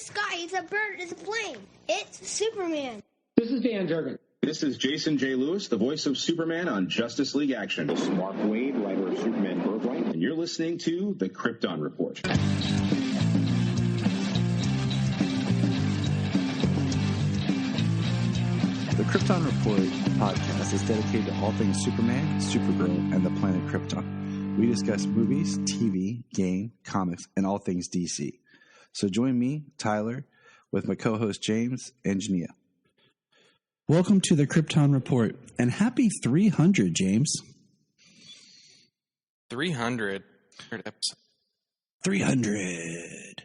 sky. It's a bird. It's a plane. It's Superman. This is Dan Jurgen. This is Jason J. Lewis, the voice of Superman on Justice League Action. This is Mark Wade, writer of Superman Birthright. And you're listening to The Krypton Report. The Krypton Report podcast is dedicated to all things Superman, Supergirl, and the planet Krypton. We discuss movies, TV, game, comics, and all things DC. So join me, Tyler, with my co-host James and Jania. Welcome to the Krypton Report, and happy 300, James. 300 episodes. 300.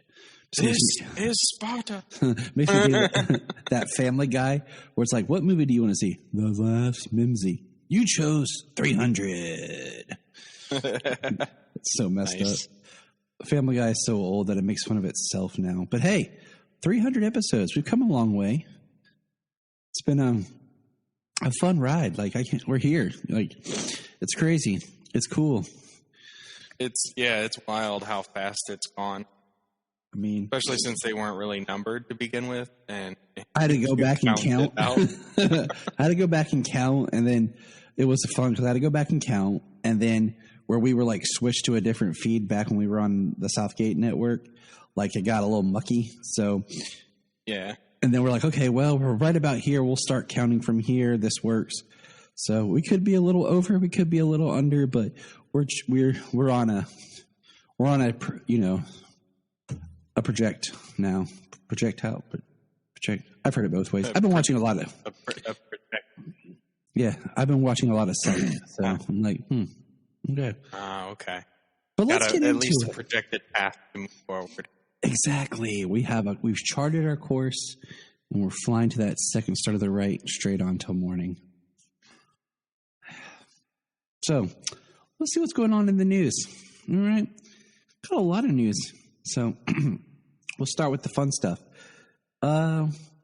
This is Sparta. Makes me think that Family Guy, where it's like, what movie do you want to see? The Last Mimsy. You chose 300. It's so messed up. Family Guy is so old that it makes fun of itself now. But hey, 300 episodes. We've come a long way. It's been a fun ride. Like we're here. Like it's crazy. It's cool. It's wild how fast it's gone. I mean, especially since they weren't really numbered to begin with, and I had to go back and count. I had to go back and count, and then it was fun because I had to go back and count, and then where we were like switched to a different feed back when we were on the Southgate network, like it got a little mucky. So yeah. And then we're like, okay, well, we're right about here. We'll start counting from here. This works. So we could be a little over, we could be a little under, but we're on a project now. Projectile. Project. I've heard it both ways. I've been watching a lot of. Yeah, I've been watching a lot of sites. So I'm like, okay. Okay. But let's get into at least it. A projected path to move forward. Exactly. We've charted our course, and we're flying to that second start of the right straight on till morning. So let's see what's going on in the news. All right. Got a lot of news. So we'll start with the fun stuff.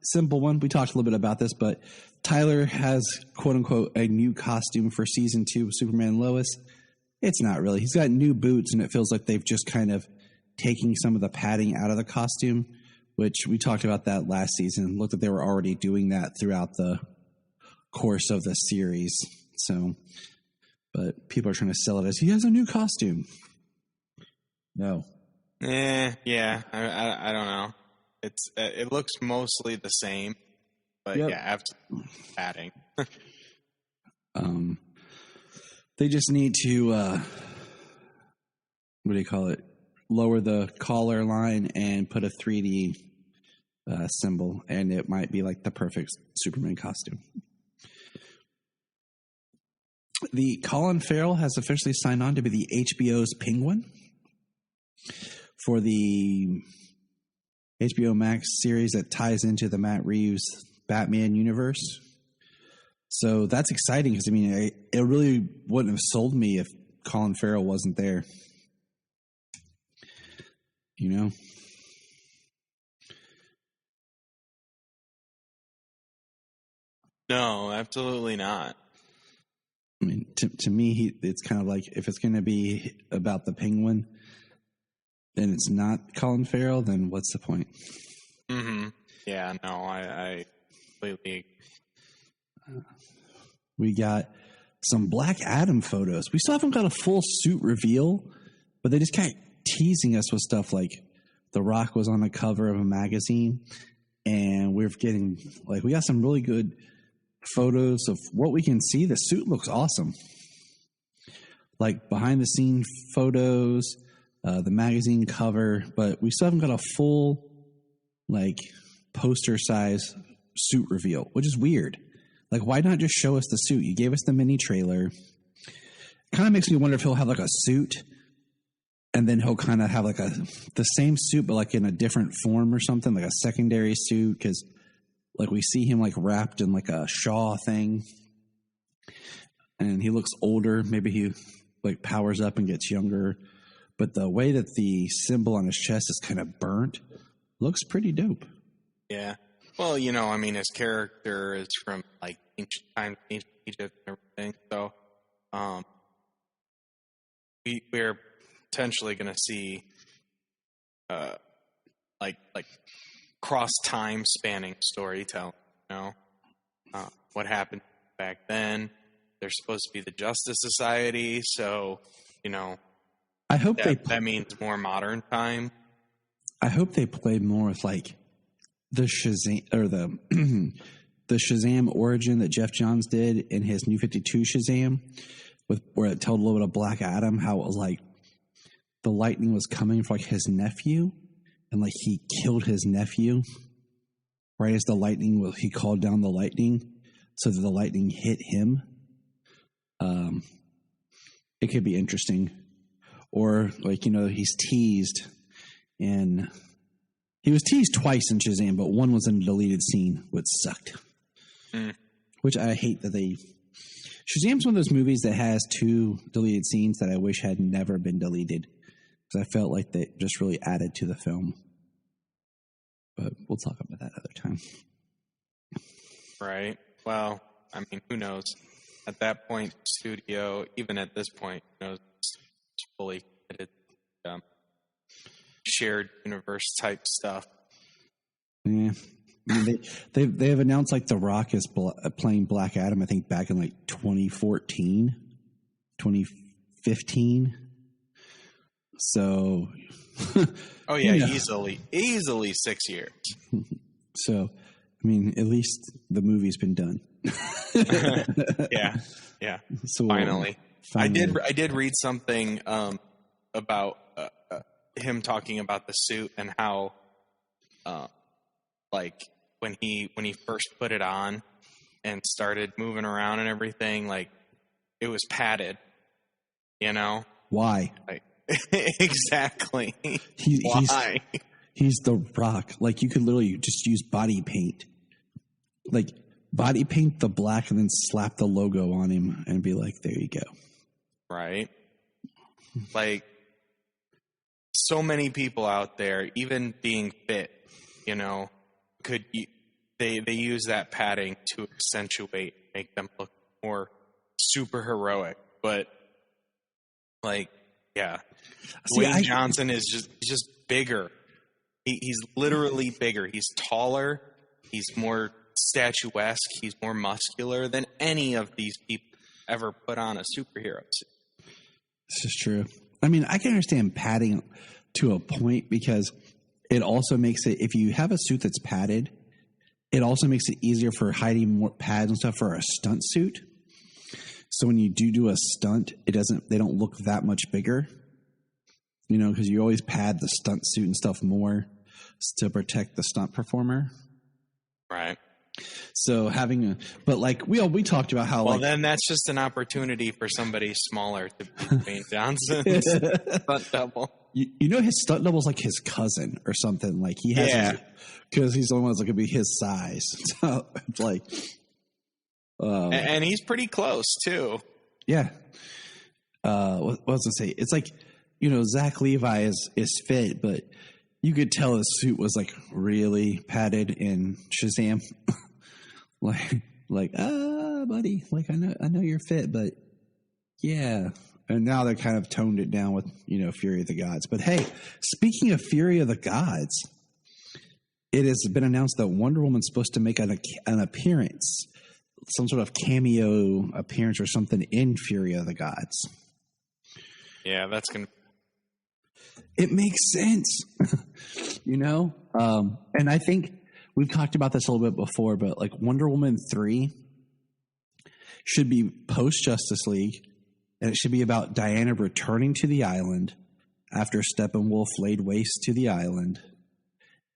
Simple one. We talked a little bit about this, but Tyler has, quote unquote, a new costume for season 2 of Superman and Lois. It's not really. He's got new boots, and it feels like they've just kind of taking some of the padding out of the costume, which we talked about that last season. Looked like they were already doing that throughout the course of the series. So, but people are trying to sell it as he has a new costume. No. Yeah. I don't know. It looks mostly the same, but yep. Yeah, after padding. They just need to, what do you call it? Lower the collar line and put a 3D symbol, and it might be like the perfect Superman costume. The Colin Farrell has officially signed on to be the HBO's Penguin for the HBO Max series that ties into the Matt Reeves Batman universe. So that's exciting because, I mean, it really wouldn't have sold me if Colin Farrell wasn't there. You know? No, absolutely not. I mean, to me, it's kind of like if it's going to be about the Penguin and it's not Colin Farrell, then what's the point? Mm-hmm. Yeah, no, I completely. We got some Black Adam photos. We still haven't got a full suit reveal, but they just kept teasing us with stuff like The Rock was on the cover of a magazine, and we're getting we got some really good photos of what we can see. The suit looks awesome. Like behind the scene photos, the magazine cover, but we still haven't got a full poster size suit reveal, which is weird. Why not just show us the suit? You gave us the mini trailer. Kind of makes me wonder if he'll have a suit, and then he'll kind of have the same suit, but in a different form or something, like a secondary suit. Because we see him wrapped in a Shaw thing, and he looks older. Maybe he powers up and gets younger. But the way that the symbol on his chest is kind of burnt looks pretty dope. Yeah. Well, his character is from ancient times, ancient Egypt and everything. So, we're potentially going to see, cross-time spanning storytelling, what happened back then. They're supposed to be the Justice Society, so, I hope that means more modern time. I hope they play more with like the Shazam or the the Shazam origin that Jeff Johns did in his New 52 Shazam, where it told a little bit of Black Adam, how it was like the lightning was coming for like his nephew, and like he killed his nephew right as the lightning was. He called down the lightning so that the lightning hit him. It could be interesting, or like he's teased, and he was teased twice in Shazam, but one was in a deleted scene, which sucked. Which I hate that they. Shazam's one of those movies that has 2 deleted scenes that I wish had never been deleted, because I felt like they just really added to the film. But we'll talk about that other time. Right. Well, I mean, who knows? At that point, studio, even at this point, it's fully committed shared universe type stuff. Yeah. I mean, they have announced like The Rock is playing Black Adam, I think back in like 2014, 2015. So. Oh yeah, easily 6 years. So, I mean, at least the movie's been done. Yeah. So, finally. I did read something about him talking about the suit and how, like when he first put it on and started moving around and everything, like it was padded. Why? Like, exactly. Why? He's The Rock. Like you could literally just use body paint. Like body paint the black and then slap the logo on him and be like, there you go. Right. Like so many people out there, even being fit, they use that padding to accentuate, make them look more super heroic. But like, yeah, Dwayne Johnson is just bigger. He's literally bigger. He's taller. He's more statuesque. He's more muscular than any of these people ever put on a superhero suit. This is true. I mean, I can understand padding to a point because it also makes it, if you have a suit that's padded, it also makes it easier for hiding more pads and stuff for a stunt suit. So when you do a stunt, they don't look that much bigger, because you always pad the stunt suit and stuff more to protect the stunt performer. Right. So but like we talked about how, well, then that's just an opportunity for somebody smaller to be Dwayne Johnson's stunt double. His stunt double's like his cousin or something. Like he has, because he's the only one that could be his size. So it's like, and he's pretty close too. Yeah. What was I say? It's like, Zach Levi is fit, but you could tell his suit was like really padded in Shazam. buddy, like I know you're fit, but yeah. And now they kind of toned it down with, Fury of the Gods. But hey, speaking of Fury of the Gods, it has been announced that Wonder Woman's supposed to make an appearance, some sort of cameo appearance or something in Fury of the Gods. Yeah, that's going to... It makes sense, and I think we've talked about this a little bit before, but like Wonder Woman 3 should be post-Justice League, and it should be about Diana returning to the island after Steppenwolf laid waste to the island.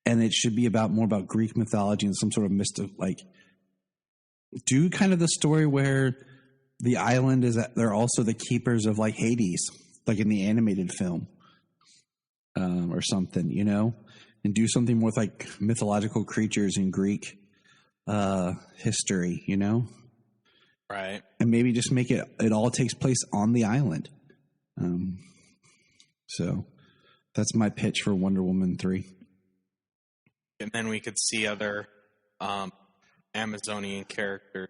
And it should be more about Greek mythology and some sort of mystic, like, do kind of the story where the island is that they're also the keepers of like Hades, like in the animated film, or something, and do something more with like mythological creatures in Greek history, Right. And maybe just make it all takes place on the island. So that's my pitch for Wonder Woman 3. And then we could see other Amazonian characters,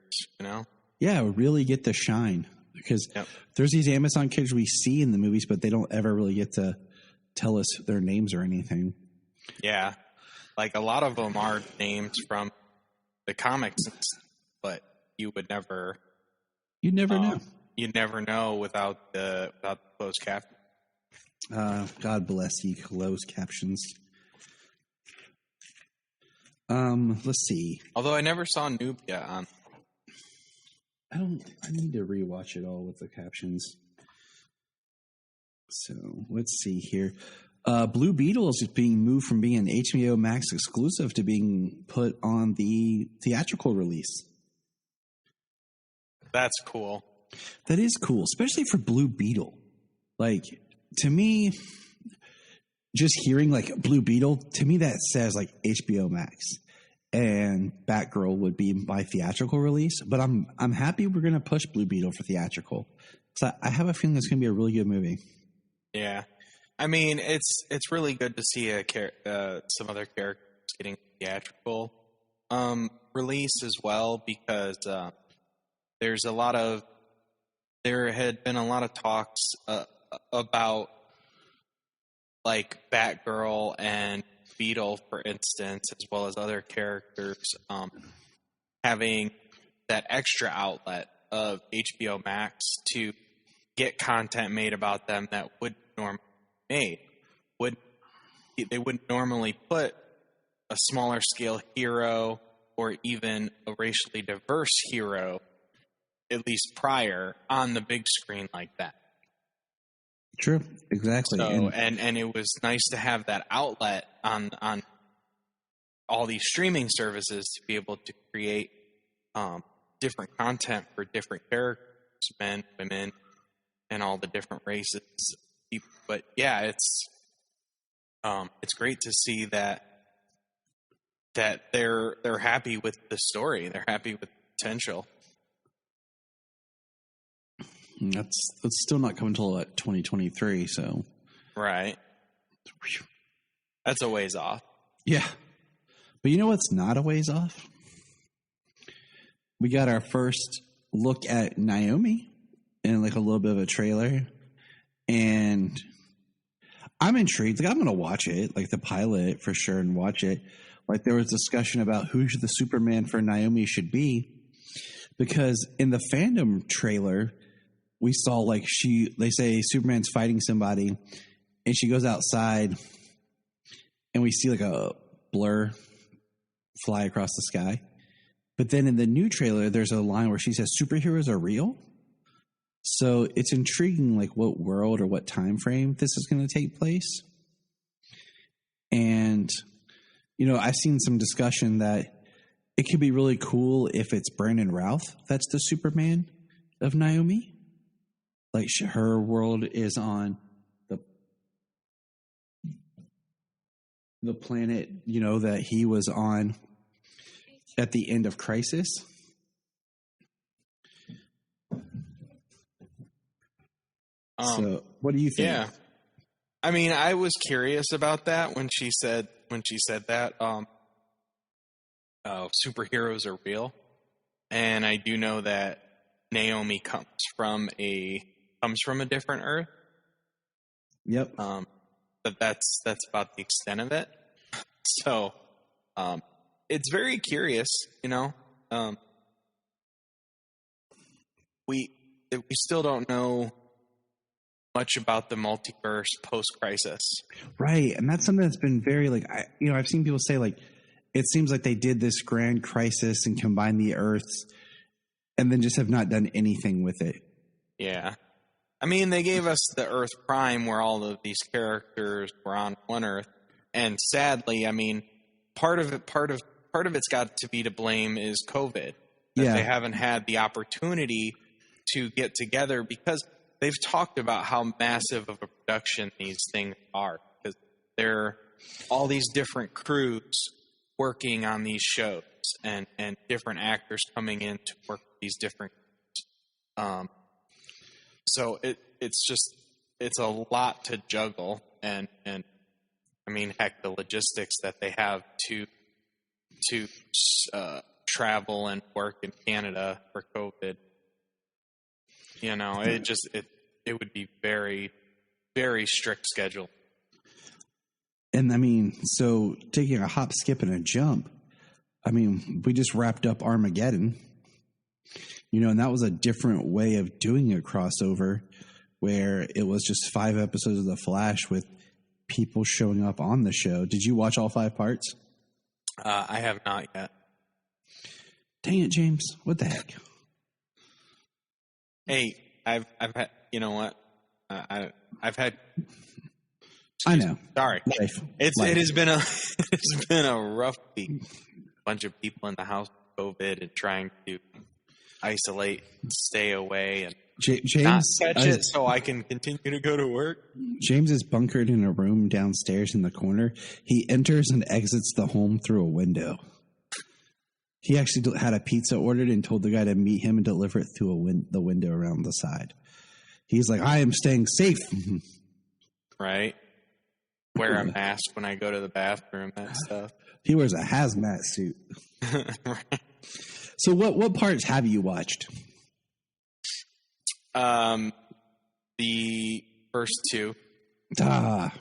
Yeah, really get the shine. Because there's these Amazon kids we see in the movies, but they don't ever really get to tell us their names or anything. Yeah. like a lot of them are names from the comics, but you would never. You never know. You never know without the closed caption. God bless you, closed captions. Let's see. Although I never saw Nubia on. I need to rewatch it all with the captions. So let's see here. Blue Beetle is being moved from being an HBO Max exclusive to being put on the theatrical release. That's cool. That is cool, especially for Blue Beetle. Like, to me, just hearing like Blue Beetle, to me that says like HBO Max, and Batgirl would be my theatrical release. But I'm happy we're going to push Blue Beetle for theatrical. So I have a feeling it's going to be a really good movie. Yeah, I mean it's really good to see some other characters getting theatrical release as well, because there had been a lot of talks about like Batgirl and Beetle, for instance, as well as other characters having that extra outlet of HBO Max to get content made about them that would normally be made. They wouldn't normally put a smaller scale hero or even a racially diverse hero, at least prior, on the big screen like that. True, exactly. So, and it was nice to have that outlet on all these streaming services to be able to create different content for different characters, men, women, and all the different races. But yeah, it's great to see that they're happy with the story. They're happy with the potential. That's still not coming until 2023. So right, that's a ways off. Yeah, but you know what's not a ways off? We got our first look at Naomi in like a little bit of a trailer, and I'm intrigued. Like, I'm gonna watch it, like the pilot for sure, and watch it. Like, there was discussion about who the Superman for Naomi should be, because in the fandom trailer, we saw like they say Superman's fighting somebody, and she goes outside, and we see like a blur fly across the sky. But then in the new trailer, there's a line where she says superheroes are real. So it's intriguing, like what world or what time frame this is going to take place. And, you know, I've seen some discussion that it could be really cool if it's Brandon Routh that's the Superman of Naomi. Like, her world is on the planet, you know, that he was on at the end of Crisis. So, what do you think? Yeah, I mean, I was curious about that when she said that superheroes are real, and I do know that Naomi comes from a different Earth. Yep. But that's about the extent of it. So, it's very curious, you know. We still don't know much about the multiverse post-Crisis. Right, and that's something that's been very, like, I've seen people say, like, it seems like they did this grand crisis and combined the Earths and then just have not done anything with it. Yeah. I mean, they gave us the Earth Prime where all of these characters were on one Earth, and sadly, I mean, part of it's got to be to blame is COVID. That they haven't had the opportunity to get together, because they've talked about how massive of a production these things are, because there are all these different crews working on these shows and different actors coming in to work with these different so it's a lot to juggle, and I mean, heck, the logistics that they have to travel and work in Canada for COVID. You know, it would be very, very strict schedule. And I mean, so taking a hop, skip, and a jump, I mean, we just wrapped up Armageddon, and that was a different way of doing a crossover where it was just 5 episodes of The Flash with people showing up on the show. Did you watch all 5 parts? I have not yet. Dang it, James. What the heck? Hey, I've had, you know what? I've had. I know. Sorry. Life. It has been it's been a rough week. Bunch of people in the house with COVID and trying to isolate, stay away, and James not catch it so I can continue to go to work. James is bunkered in a room downstairs in the corner. He enters and exits the home through a window. He actually had a pizza ordered and told the guy to meet him and deliver it through the window around the side. He's like, I am staying safe. Right. Wear a mask when I go to the bathroom, that stuff. He wears a hazmat suit. Right. So what parts have you watched? The first 2. Ah.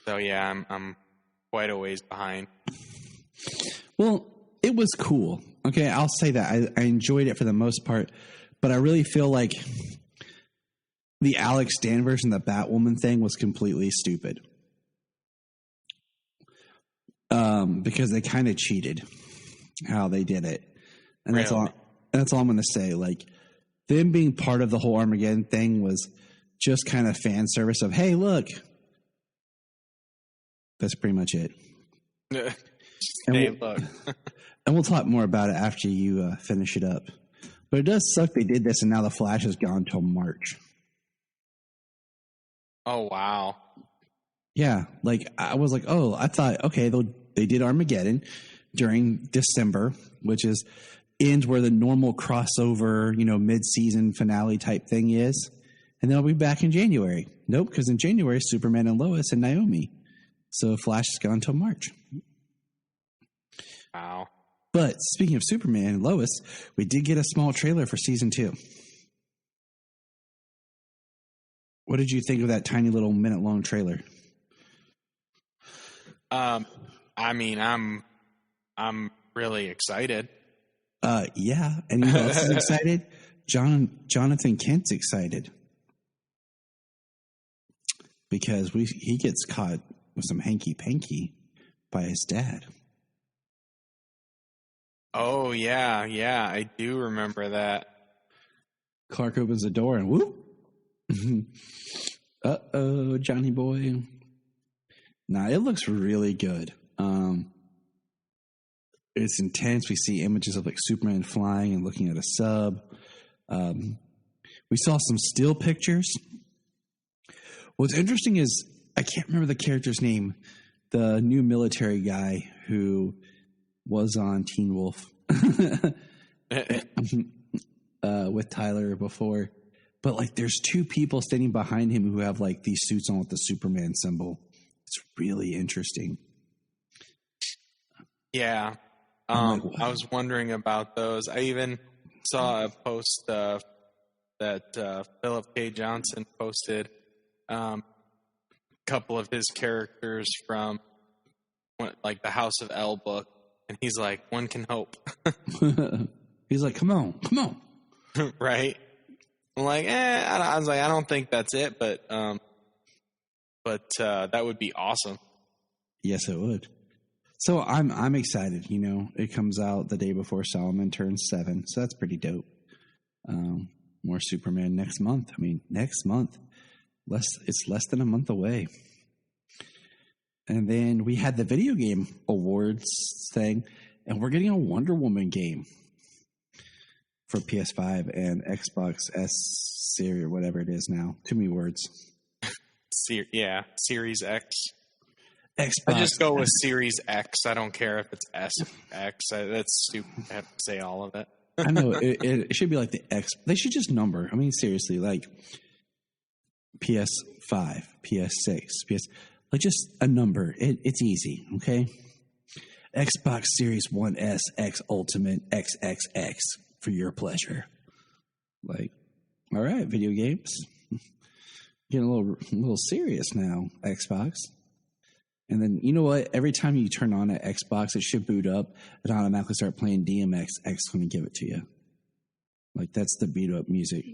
So yeah, I'm quite a ways behind. Well, it was cool. Okay, I'll say that. I enjoyed it for the most part, but I really feel like the Alex Danvers and the Batwoman thing was completely stupid. Because they kind of cheated how they did it. And that's Really? all I'm going to say. Like, them being part of the whole Armageddon thing was just kind of fan service of, hey, look. That's pretty much it. Hey, look. And we'll talk more about it after you finish it up. But it does suck they did this and now the Flash is gone until March. Oh, wow. Yeah, like I was like, oh, I thought, okay, they did Armageddon during December, which ends where the normal crossover, mid-season finale type thing is. And they'll be back in January. Nope, because in January, Superman and Lois and Naomi. So Flash is gone until March. Wow. But speaking of Superman and Lois, we did get a small trailer for season 2. What did you think of that tiny little minute-long trailer? I mean, I'm really excited. Yeah. And who else is excited? Jonathan Kent's excited. Because he gets caught with some hanky-panky by his dad. Oh, yeah, I do remember that. Clark opens the door and whoop. Uh-oh, Johnny boy. Nah, it looks really good. It's intense. We see images of like Superman flying and looking at a sub. We saw some still pictures. What's interesting is I can't remember the character's name. The new military guy who was on Teen Wolf with Tyler before. But like there's 2 people standing behind him who have like these suits on with the Superman symbol. It's really interesting. Yeah. I was wondering about those. I even saw a post that Philip K. Johnson posted a couple of his characters from like the House of L book. And he's like, one can hope. He's like, come on. Right? I'm like, I was like, I don't think that's it, but that would be awesome. Yes, it would. So I'm excited. It comes out the day before Solomon turns 7, so that's pretty dope. More Superman next month. I mean, next month. It's less than a month away. And then we had the video game awards thing, and we're getting a Wonder Woman game for PS5 and Xbox S Series or whatever it is now. Too many words. Series X. Xbox. I just go with Series X. I don't care if it's S X. That's stupid. I have to say all of it. I know it should be like the X. They should just number. I mean, seriously, like PS5, PS6, like just a number. It's easy, okay? Xbox Series 1S, X Ultimate, XXX for your pleasure. Like, all right, video games. Getting a little serious now, Xbox. And then, you know what? Every time you turn on an Xbox, it should boot up and automatically start playing DMX. X going to give it to you. Like, that's the beat up music.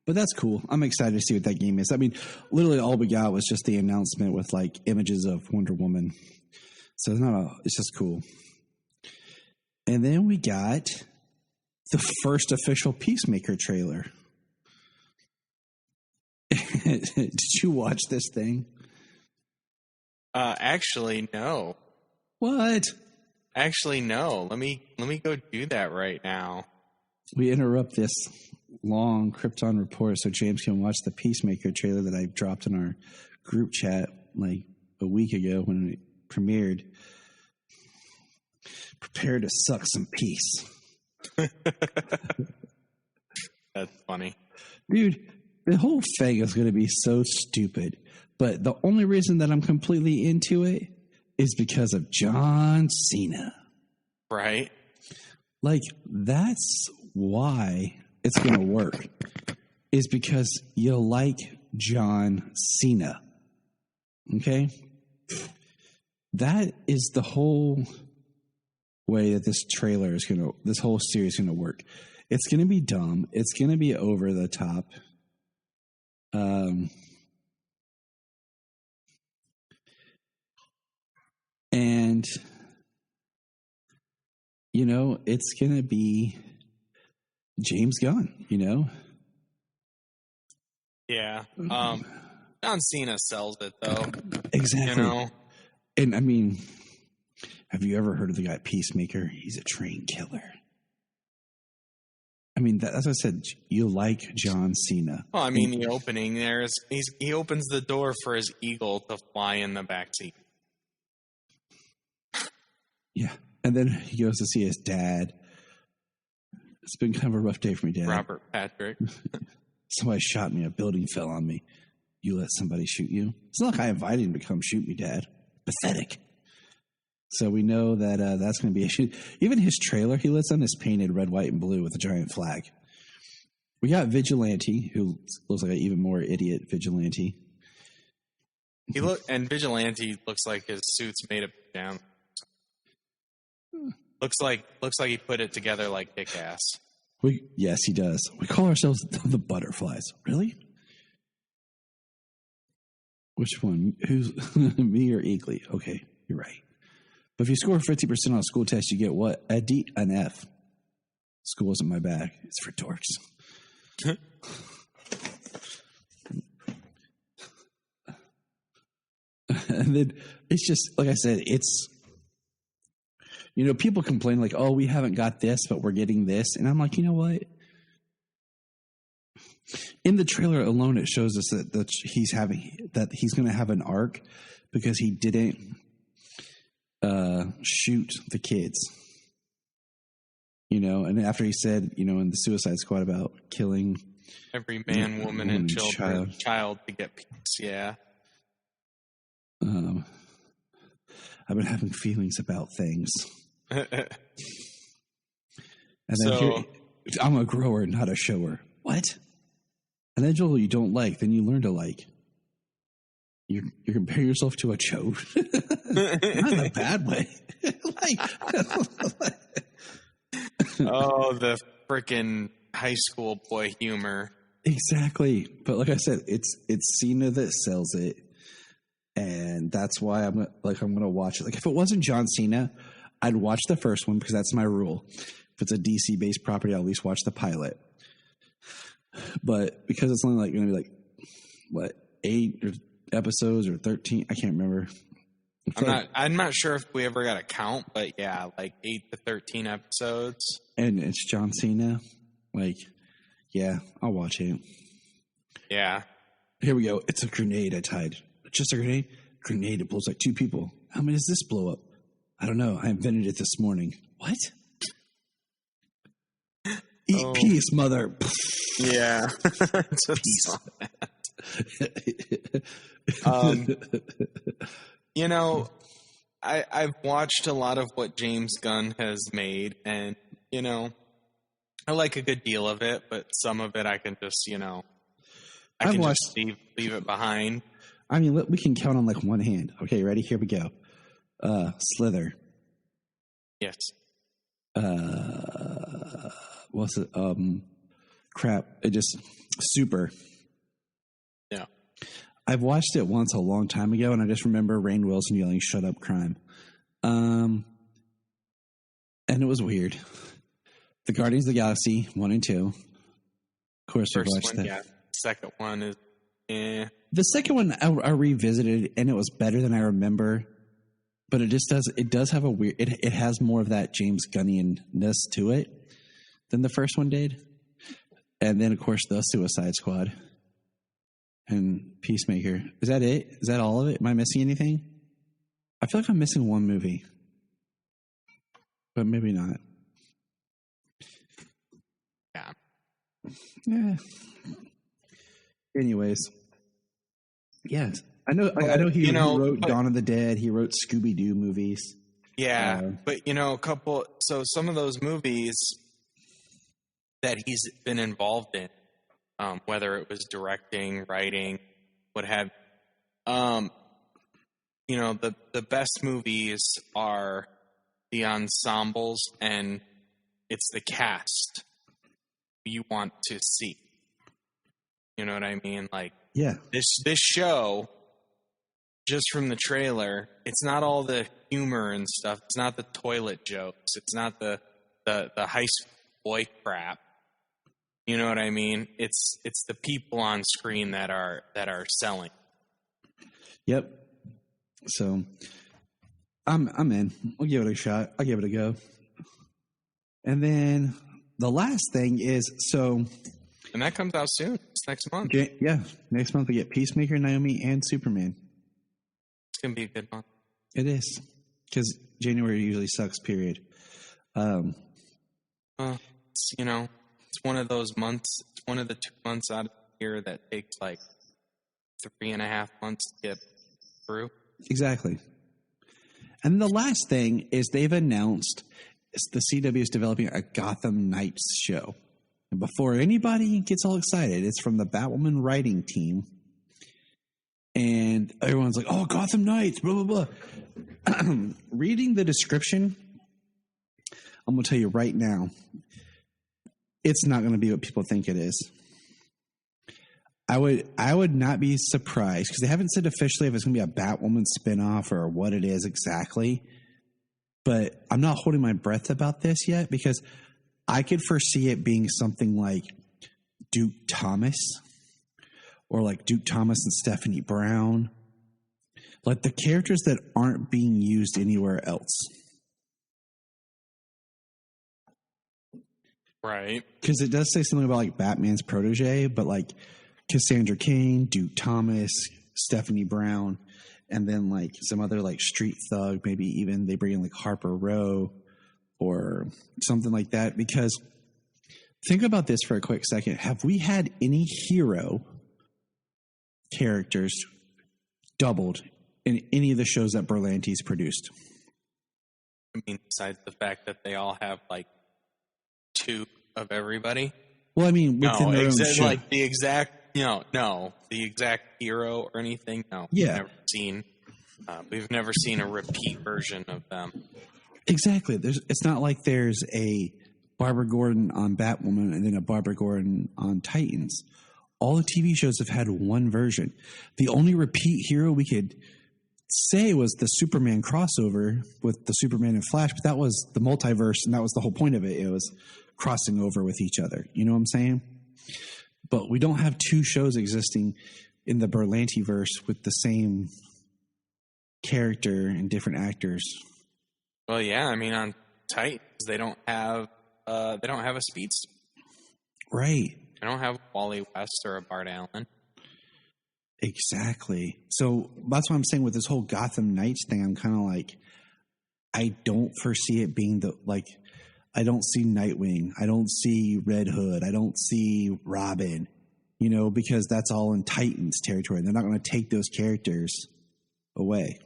But that's cool. I'm excited to see what that game is. I mean, literally all we got was just the announcement with like images of Wonder Woman. So it's just cool. And then we got the first official Peacemaker trailer. Did you watch this thing? Actually, no. What? Actually, no. Let me go do that right now. We interrupt this long Krypton report so James can watch the Peacemaker trailer that I dropped in our group chat like a week ago when it premiered. Prepare to suck some peace. That's funny. Dude, the whole thing is going to be so stupid. But the only reason that I'm completely into it is because of John Cena. Right? Like, that's why it's going to work. Is because you like John Cena. Okay? That is the whole way that this whole series is going to work. It's going to be dumb. It's going to be over the top. And, you know, it's going to be James Gunn, you know? Yeah. John Cena sells it, though. Exactly. You know? And, I mean, have you ever heard of the guy Peacemaker? He's a trained killer. I mean, that's what I said. You like John Cena. Well, I mean, the opening there is he opens the door for his eagle to fly in the backseat. Yeah. And then he goes to see his dad. It's been kind of a rough day for me, Dad. Robert Patrick. Somebody shot me. A building fell on me. You let somebody shoot you? It's not like I invited him to come shoot me, Dad. Pathetic. So we know that that's going to be a shoot. Even his trailer, he lets on is painted red, white, and blue with a giant flag. We got Vigilante, who looks like an even more idiot Vigilante. Vigilante looks like his suit's made of down. Looks like he put it together like Kick-Ass. Yes, he does. We call ourselves the Butterflies. Really? Which one? Who's me or Eagly? Okay, you're right. But if you score 50% on a school test, you get what? A D, an F. School isn't my bag. It's for dorks. And then it's just, like I said, it's, you know, people complain like, oh, we haven't got this, but we're getting this. And I'm like, you know what? In the trailer alone, it shows us that he's going to have an arc because he didn't shoot the kids. You know, and after he said, you know, in the Suicide Squad about killing every man, woman, and child to get peace, yeah. I've been having feelings about things. And then So- I'm a grower, not a shower. What? And then Joel, you don't like, then you learn to like. You compare yourself to a chode. Not in a bad way. Oh, the freaking high school boy humor. Exactly. But like I said, it's Cena that sells it. And that's why I'm going to watch it. Like if it wasn't John Cena, I'd watch the first one because that's my rule. If it's a DC based property, I'll at least watch the pilot. But because it's only like going to be like what, 8 or episodes or 13, I can't remember. I'm not sure if we ever got a count, but yeah, like 8 to 13 episodes. And it's John Cena. Like, yeah, I'll watch it. Yeah. Here we go. It's a grenade I tied. Just a grenade? Grenade. It blows like 2 people. How many does this blow up? I don't know. I invented it this morning. What? Eat peace, mother. Yeah. You know, I've watched a lot of what James Gunn has made, and, you know, I like a good deal of it, but some of it I can just, you know. I can just leave it behind. I mean, we can count on like one hand. Okay, ready? Here we go. Slither. Yes. What's it? Crap. It just Super. Yeah. I've watched it once a long time ago, and I just remember Rainn Wilson yelling, "Shut up, crime." And it was weird. The Guardians of the Galaxy 1 and 2. Of course, I've watched that. Yeah. Second one is, eh. The second one I revisited, and it was better than I remember. But it just does. It does have a weird. It has more of that James Gunnian-ness to it than the first one did. And then, of course, the Suicide Squad and Peacemaker. Is that it? Is that all of it? Am I missing anything? I feel like I'm missing one movie, but maybe not. Yeah. Anyways, yes, I know he wrote Dawn of the Dead. He wrote Scooby-Doo movies. Yeah, but some of those movies that he's been involved in, whether it was directing, writing, what have, the best movies are the ensembles, and it's the cast you want to see. You know what I mean? Like, yeah, this show, just from the trailer, it's not all the humor and stuff. It's not the toilet jokes. It's not the high school boy crap. You know what I mean? It's the people on screen that are selling. Yep. So I'm in. We'll give it a shot. I'll give it a go. And then the last thing is and that comes out soon. It's next month. Yeah, next month we get Peacemaker, Naomi, and Superman. It's gonna be a good month. It is, because January usually sucks. Period. It's one of those months. It's one of the 2 months out of the year that takes like 3.5 months to get through. Exactly. And the last thing is they've announced the CW is developing a Gotham Knights show. And before anybody gets all excited, it's from the Batwoman writing team. And everyone's like, oh, Gotham Knights, blah, blah, blah. Reading the description, I'm going to tell you right now, it's not going to be what people think it is. I would not be surprised, because they haven't said officially if it's going to be a Batwoman spinoff or what it is exactly. But I'm not holding my breath about this yet, because I could foresee it being something like Duke Thomas, or like Duke Thomas and Stephanie Brown, like the characters that aren't being used anywhere else. Right. Because it does say something about like Batman's protege, but like Cassandra Cain, Duke Thomas, Stephanie Brown, and then like some other like street thug, maybe even they bring in like Harper Row or something like that. Because think about this for a quick second. Have we had any hero characters doubled in any of the shows that Berlanti's produced? I mean, besides the fact that they all have like 2 of everybody. Well, I mean, within their own show. Like the exact, the exact hero or anything. No, yeah, we've never seen a repeat version of them. Exactly. It's not like there's a Barbara Gordon on Batwoman and then a Barbara Gordon on Titans. All the TV shows have had one version. The only repeat hero we could say was the Superman crossover with the Superman and Flash, but that was the multiverse, and that was the whole point of it. It was crossing over with each other. You know what I'm saying? But we don't have 2 shows existing in the Berlanti-verse with the same character and different actors. Well, yeah, I mean, on Titans, they don't have a speedster. Right. They don't have Wally West or a Bart Allen. Exactly. So that's what I'm saying with this whole Gotham Knights thing. I'm kind of like, I don't foresee it being I don't see Nightwing. I don't see Red Hood. I don't see Robin, because that's all in Titans territory. They're not going to take those characters away,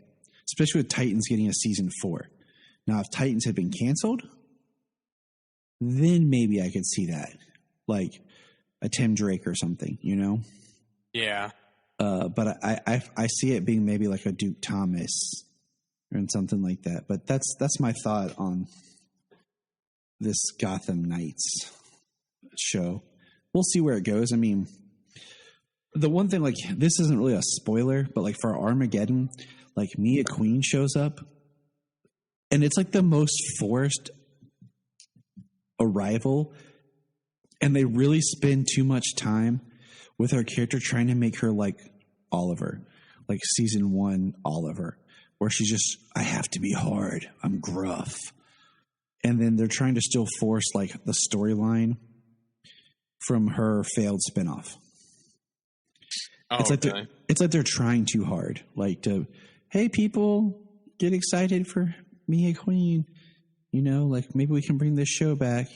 especially with Titans getting a season 4. Now, if Titans had been canceled, then maybe I could see that, like a Tim Drake or something, Yeah. But I see it being maybe like a Duke Thomas or something like that. But that's my thought on this Gotham Knights show. We'll see where it goes. I mean, the one thing, like, this isn't really a spoiler, but like for Armageddon, like Mia Queen shows up, and it's like the most forced arrival, and they really spend too much time with her character trying to make her like Oliver, like season 1 Oliver, where she's just, I have to be hard, I'm gruff. And then they're trying to still force like the storyline from her failed spinoff. Oh, it's like they're trying too hard. Like, to, hey, people, get excited for Mia Queen. You know, like, maybe we can bring this show back.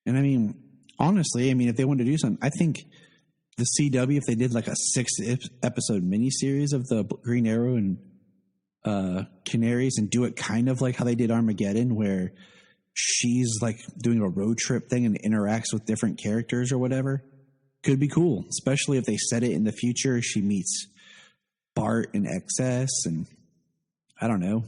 And I mean, honestly, I mean, if they wanted to do something, I think the CW, if they did like a 6-episode miniseries of the Green Arrow and Canaries, and do it kind of like how they did Armageddon, where she's like doing a road trip thing and interacts with different characters or whatever, could be cool. Especially if they set it in the future. She meets Bart in Excess, and I don't know,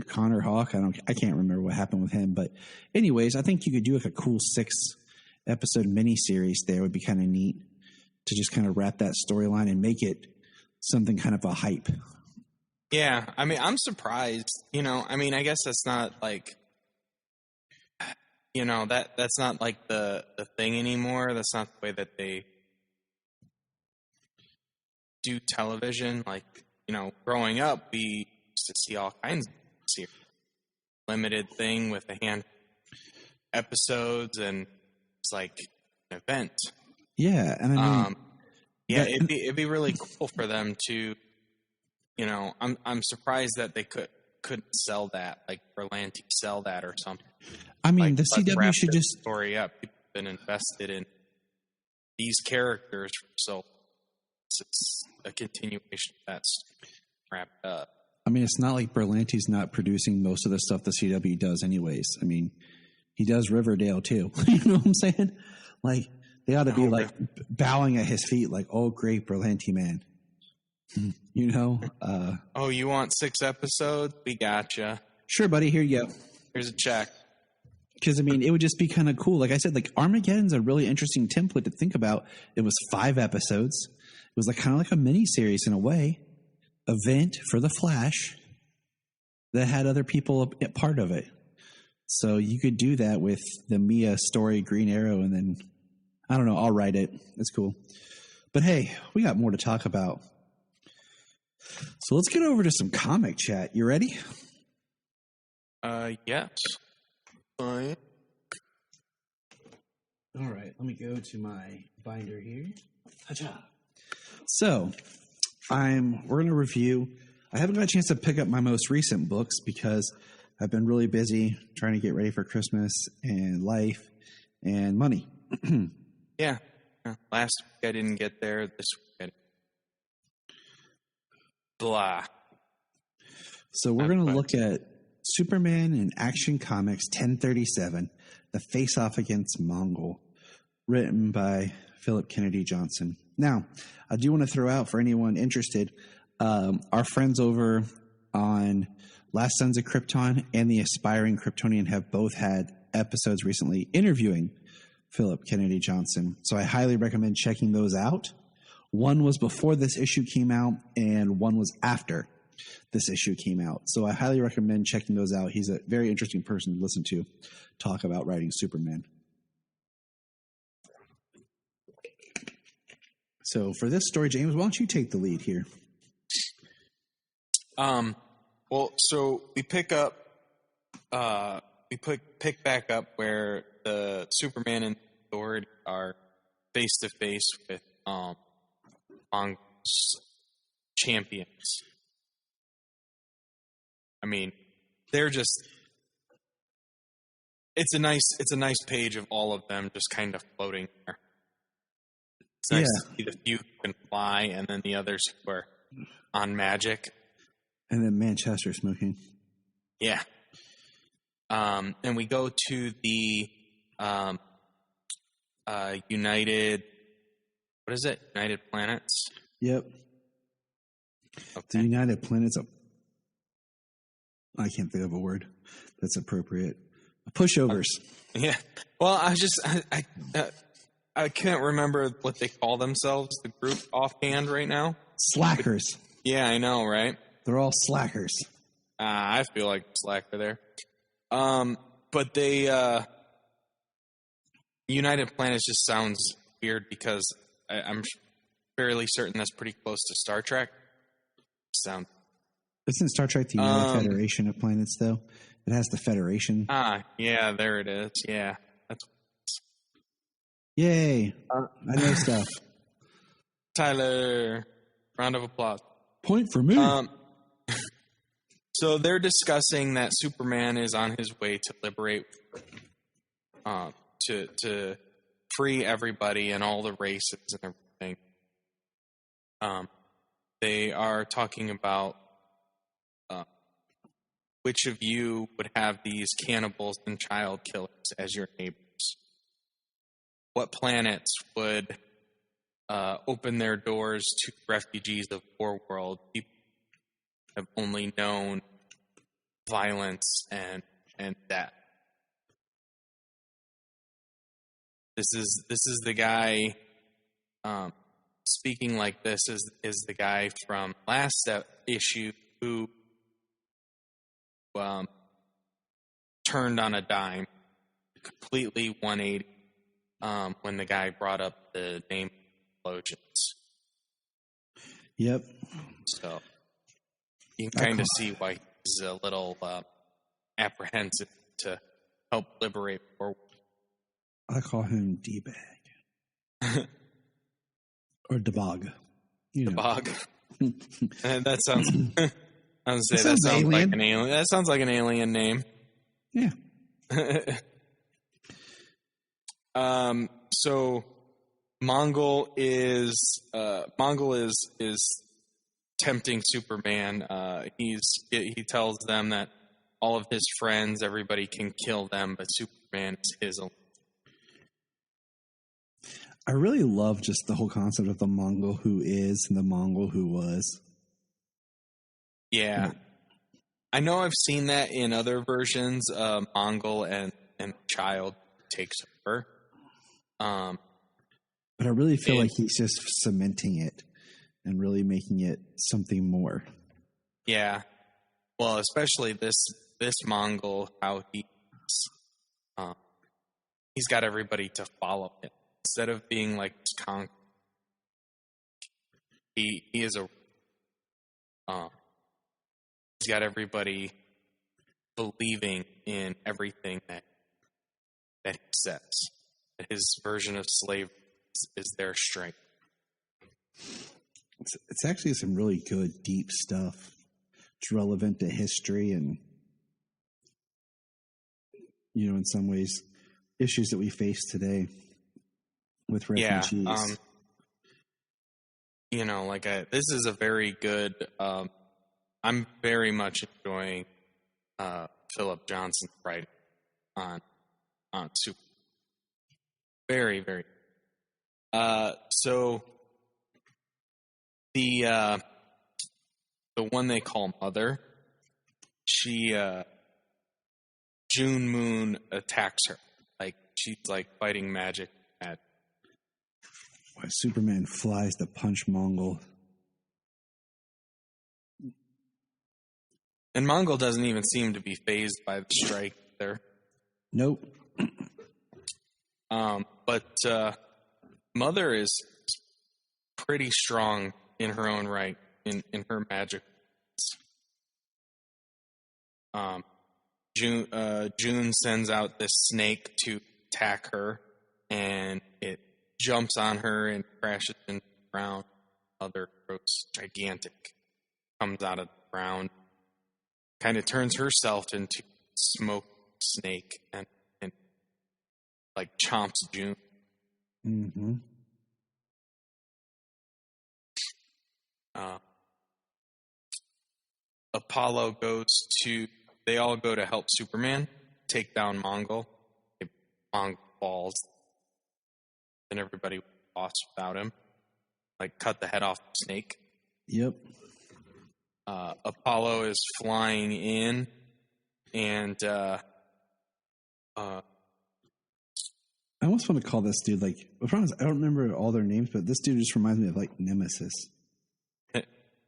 Connor Hawk. I can't remember what happened with him, but anyways, I think you could do like a cool 6-episode miniseries there. Would be kind of neat to just kind of wrap that storyline and make it something kind of a hype. Yeah, I mean, I'm surprised. You know, I mean, I guess that's not like, you know, that's not like the thing anymore. That's not the way that they do television. Like, you know, growing up, we used to see all kinds of series. Limited thing with a hand episodes, and it's like an event. Yeah, and I mean, it'd be really cool for them to. You know, I'm surprised that they couldn't sell that, like Berlanti sell that or something. I mean, like, the CW should just story up. People have been invested in these characters, so it's a continuation of that story wrapped up. I mean, it's not like Berlanti's not producing most of the stuff the CW does, anyways. I mean, he does Riverdale too. You know what I'm saying? Like, they ought to be like bowing at his feet, like, "Oh, great Berlanti man." You know, oh, you want 6 episodes? We gotcha. Sure, buddy. Here you go. Here's a check. Because I mean, it would just be kind of cool. Like I said, like Armageddon's a really interesting template to think about. It was 5 episodes. It was like kind of like a mini series in a way, event for the Flash that had other people a part of it. So you could do that with the Mia story, Green Arrow, and then I don't know. I'll write it. It's cool. But hey, we got more to talk about. So let's get over to some comic chat. You ready? Yes. Fine. All right, let me go to my binder here. So, we're going to review. I haven't got a chance to pick up my most recent books because I've been really busy trying to get ready for Christmas and life and money. Yeah. Last week I didn't get there. This week I didn't. Blah. So we're going to look at Superman in Action Comics 1037, The Face-Off Against Mongul, written by Philip Kennedy Johnson. Now, I do want to throw out for anyone interested, our friends over on Last Sons of Krypton and The Aspiring Kryptonian have both had episodes recently interviewing Philip Kennedy Johnson. So I highly recommend checking those out. One was before this issue came out, and one was after this issue came out. So I highly recommend checking those out. He's a very interesting person to listen to talk about writing Superman. So for this story, James, why don't you take the lead here? Well, so we pick up, pick back up where the Superman and Thor are face to face with Mongul's champions. I mean, they're just. It's a nice page of all of them just kind of floating there. It's nice to see the few who can fly, and then the others who are on magic. And then Manchester smoking. Yeah. And we go to the United what is it? United Planets? Yep. Okay. The United Planets. I can't think of a word that's appropriate. Pushovers. Yeah. Well, I can't remember what they call themselves, the group offhand right now. Slackers. Yeah, I know, right? They're all slackers. I feel like slacker there. But they, United Planets just sounds weird because I'm fairly certain that's pretty close to Star Trek. Isn't Star Trek the United Federation of Planets, though? It has the Federation. Yeah, there it is. Yeah. Yay. I know stuff. Tyler, round of applause. Point for me. So they're discussing that Superman is on his way to liberate, to free everybody and all the races and everything. They are talking about which of you would have these cannibals and child killers as your neighbors. What planets would open their doors to refugees of war world? People have only known violence and death. This is the guy speaking like this is the guy from last issue who turned on a dime, completely 180 when the guy brought up the name explosions. Yep. So you can kind of see why he's a little apprehensive to help liberate war. I call him D-Bag. Or Debog. Debog. That sounds... I was gonna say, that sounds like an alien. That sounds like an alien name. Yeah. So Mongol is tempting Superman. He tells them that all of his friends, everybody can kill them, but Superman is his own. I really love just the whole concept of the Mongol who is and the Mongol who was. Yeah. I know I've seen that in other versions. Mongol and child takes over. But I really feel like he's just cementing it and really making it something more. Yeah. Well, especially this Mongol, how he's got everybody to follow him. Instead of being like this conqueror, he is a he's got everybody believing in everything that he says. His version of slavery is their strength. It's actually some really good, deep stuff. It's relevant to history and, in some ways, issues that we face today with refugees. This is a very good... I'm very much enjoying Philip Johnson's writing on Super. Very, very. So the one they call Mother, she June Moon attacks her. Like she's like fighting magic at. Why Superman flies to punch Mongol. And Mongol doesn't even seem to be fazed by the strike there. Nope. But Mother is pretty strong in her own right, in her magic. June sends out this snake to attack her, and it jumps on her and crashes into the ground. Mother grows gigantic, comes out of the ground, kind of turns herself into smoke snake and like chomps June. Mm-hmm. Apollo they all go to help Superman take down Mongol. Mongol falls, and everybody was lost without him. like cut the head off the snake. Yep. Apollo is flying in, and I almost want to call this dude like. The problem is I don't remember all their names, but this dude just reminds me of like Nemesis.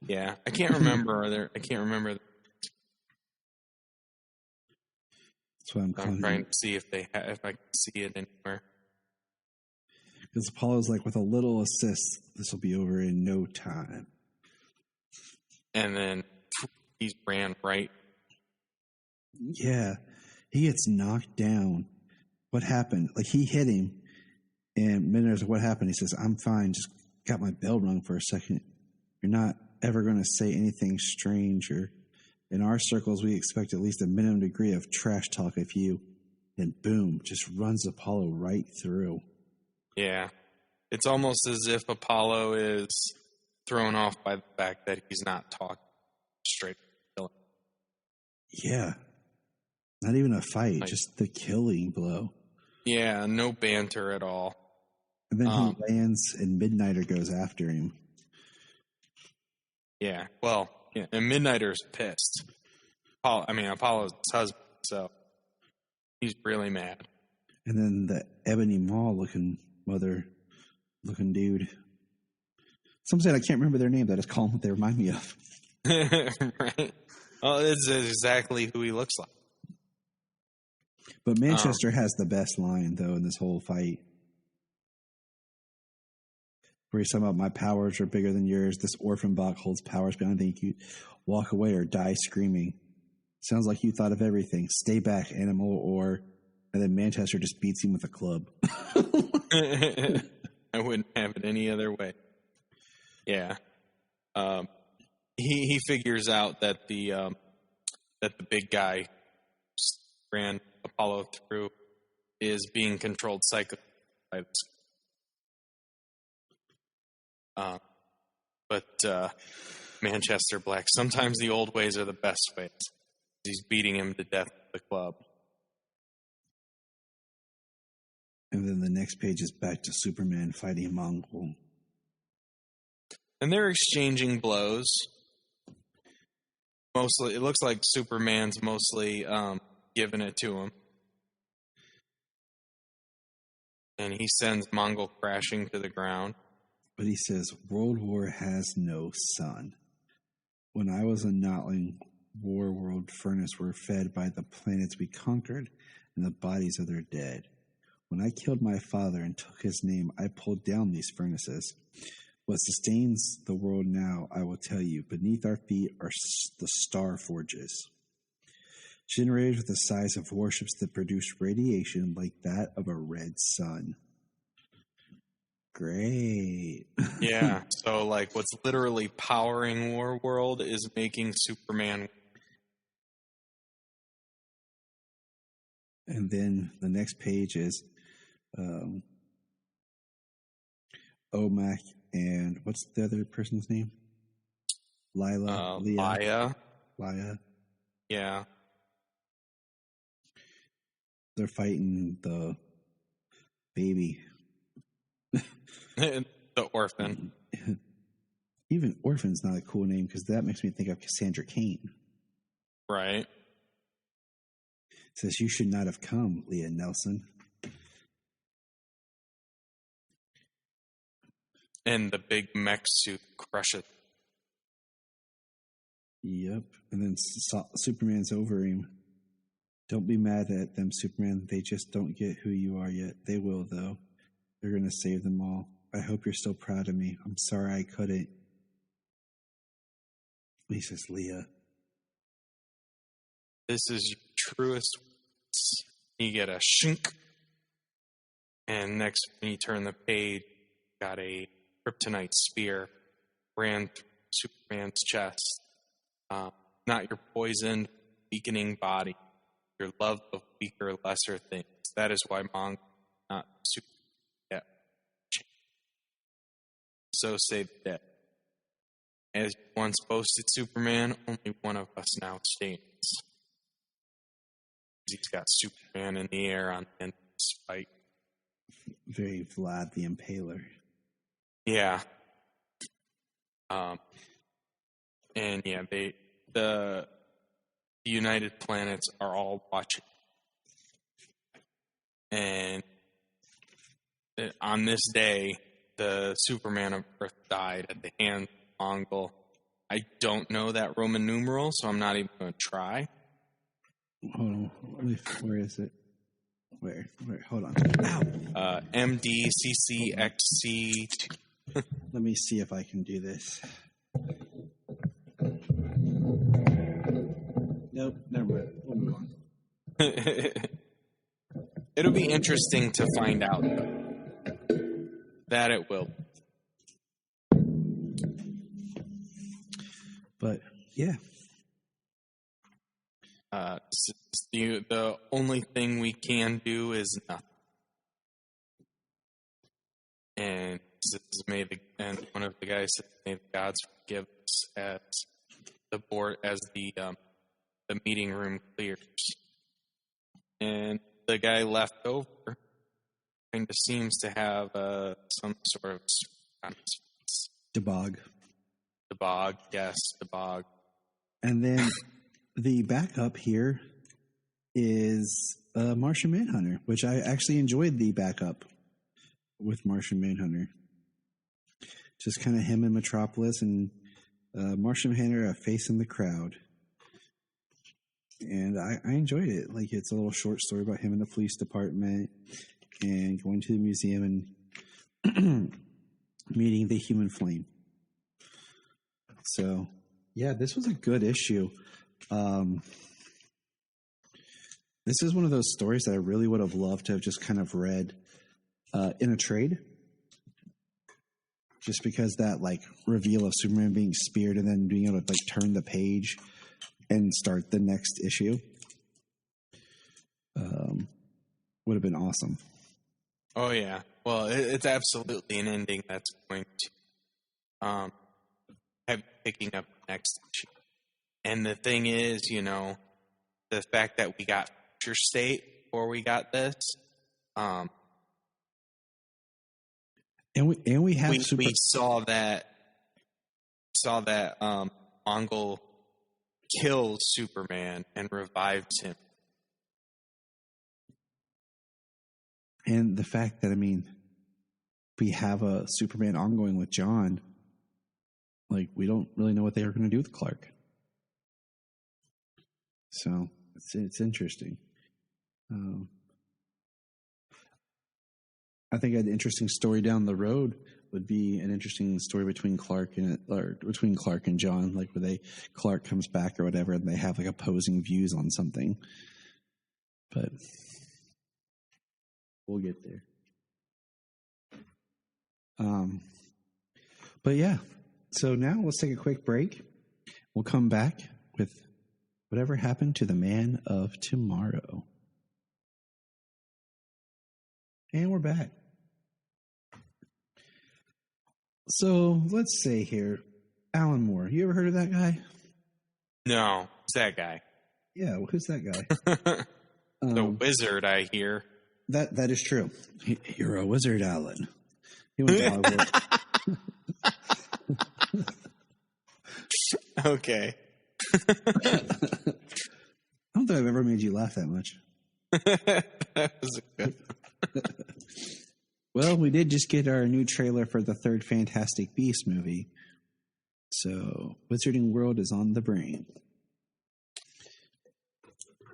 Yeah, I can't remember. I can't remember. That's what I'm calling. I'm trying to see if if I can see it anywhere. Because Apollo's like, with a little assist, this will be over in no time. And then he's ran right. Yeah, he gets knocked down. What happened? Like, he hit him, and Midnight's like, what happened? He says, I'm fine, just got my bell rung for a second. You're not ever going to say anything strange, or in our circles, we expect at least a minimum degree of trash talk of you. And boom, just runs Apollo right through. Yeah. It's almost as if Apollo is thrown off by the fact that he's not talking straight. Yeah. Not even a fight, just the killing blow. Yeah, no banter at all. And then he lands, and Midnighter goes after him. Yeah, well, yeah, and Midnighter's pissed. Apollo's his husband, so he's really mad. And then the Ebony Maw looking dude. Some said I can't remember their name. That is call them what they remind me of. Right? Well, it's exactly who he looks like. But Manchester has the best line, though, in this whole fight. Where he's talking about, my powers are bigger than yours. This orphan block holds powers beyond anything you walk away or die screaming. Sounds like you thought of everything. Stay back, animal, or... And then Manchester just beats him with a club. I wouldn't have it any other way. Yeah. He figures out that the big guy ran Apollo through is being controlled psychically by this. But Manchester Black, sometimes the old ways are the best ways. He's beating him to death with the club. And then the next page is back to Superman fighting Mongul. And they're exchanging blows. Mostly, it looks like Superman's mostly giving it to him. And he sends Mongul crashing to the ground. But he says, World War has no sun. When I was a Notling, War World furnace were fed by the planets we conquered and the bodies of their dead. When I killed my father and took his name, I pulled down these furnaces. What sustains the world now, I will tell you. Beneath our feet are the star forges, generators with the size of warships that produce radiation like that of a red sun. Great. Yeah, so like what's literally powering War World is making Superman. And then the next page is Omak and what's the other person's name? Leah. Yeah. They're fighting the baby. The orphan. Even orphan's not a cool name because that makes me think of Cassandra Cain. Right. Says, you should not have come, Leah Nelson. And the big mech suit crushes. Yep. And then Superman's over him. Don't be mad at them, Superman. They just don't get who you are yet. They will, though. They're going to save them all. I hope you're still proud of me. I'm sorry I couldn't. He says, Leah. This is your truest words. You get a shink. And next, when you turn the page, got a kryptonite spear ran through Superman's chest. Not your poisoned, weakening body. Your love of weaker, lesser things. That is why Mongul not Superman. So say the dead. As you once boasted, Superman, only one of us now stands. He's got Superman in the air on the end of this fight. Very Vlad the Impaler. Yeah. And yeah, the United Planets are all watching. And on this day, the Superman of Earth died at the hands of Mongol. I don't know that Roman numeral, so I'm not even going to try. Hold on. Where is it? Where? Hold on. Ow! MDCCXC2. Let me see if I can do this. Nope, never mind. We'll move on. It'll be interesting to find out. That it will. But, yeah. The only thing we can do is nothing. And one of the guys said, "May the gods forgive us," as the board, as the meeting room clears. And the guy left over kind of seems to have some sort of Debog. Yes, Debog. And then the backup here is Martian Manhunter, which I actually enjoyed the backup with Martian Manhunter. Just kind of him in Metropolis and Martian Manhunter a face in the crowd. And I enjoyed it. Like, it's a little short story about him in the police department and going to the museum and meeting the Human Flame. So, yeah, this was a good issue. This is one of those stories that I really would have loved to have just kind of read in a trade. Just because that, like, reveal of Superman being speared and then being able to, like, turn the page and start the next issue would have been awesome. Oh, yeah. Well, it's absolutely an ending that's going to have you picking up the next issue. And the thing is, you know, the fact that we got Future State before we got this, and we have we saw that Mongol killed Superman and revived him. And the fact that, I mean, we have a Superman ongoing with John, like, we don't really know what they are going to do with Clark. So it's interesting. I think an interesting story down the road would be an interesting story between Clark and John, like where Clark comes back or whatever, and they have like opposing views on something. But we'll get there. But yeah, so now let's take a quick break. We'll come back with whatever happened to the Man of Tomorrow. And we're back. So let's say here, Alan Moore. You ever heard of that guy? No, it's that guy. Yeah, well, who's that guy? The wizard, I hear. That is true. You're a wizard, Alan. He went to Hollywood. Okay. I don't think I've ever made you laugh that much. That was good. Well, we did just get our new trailer for the third Fantastic Beasts movie. So, Wizarding World is on the brain.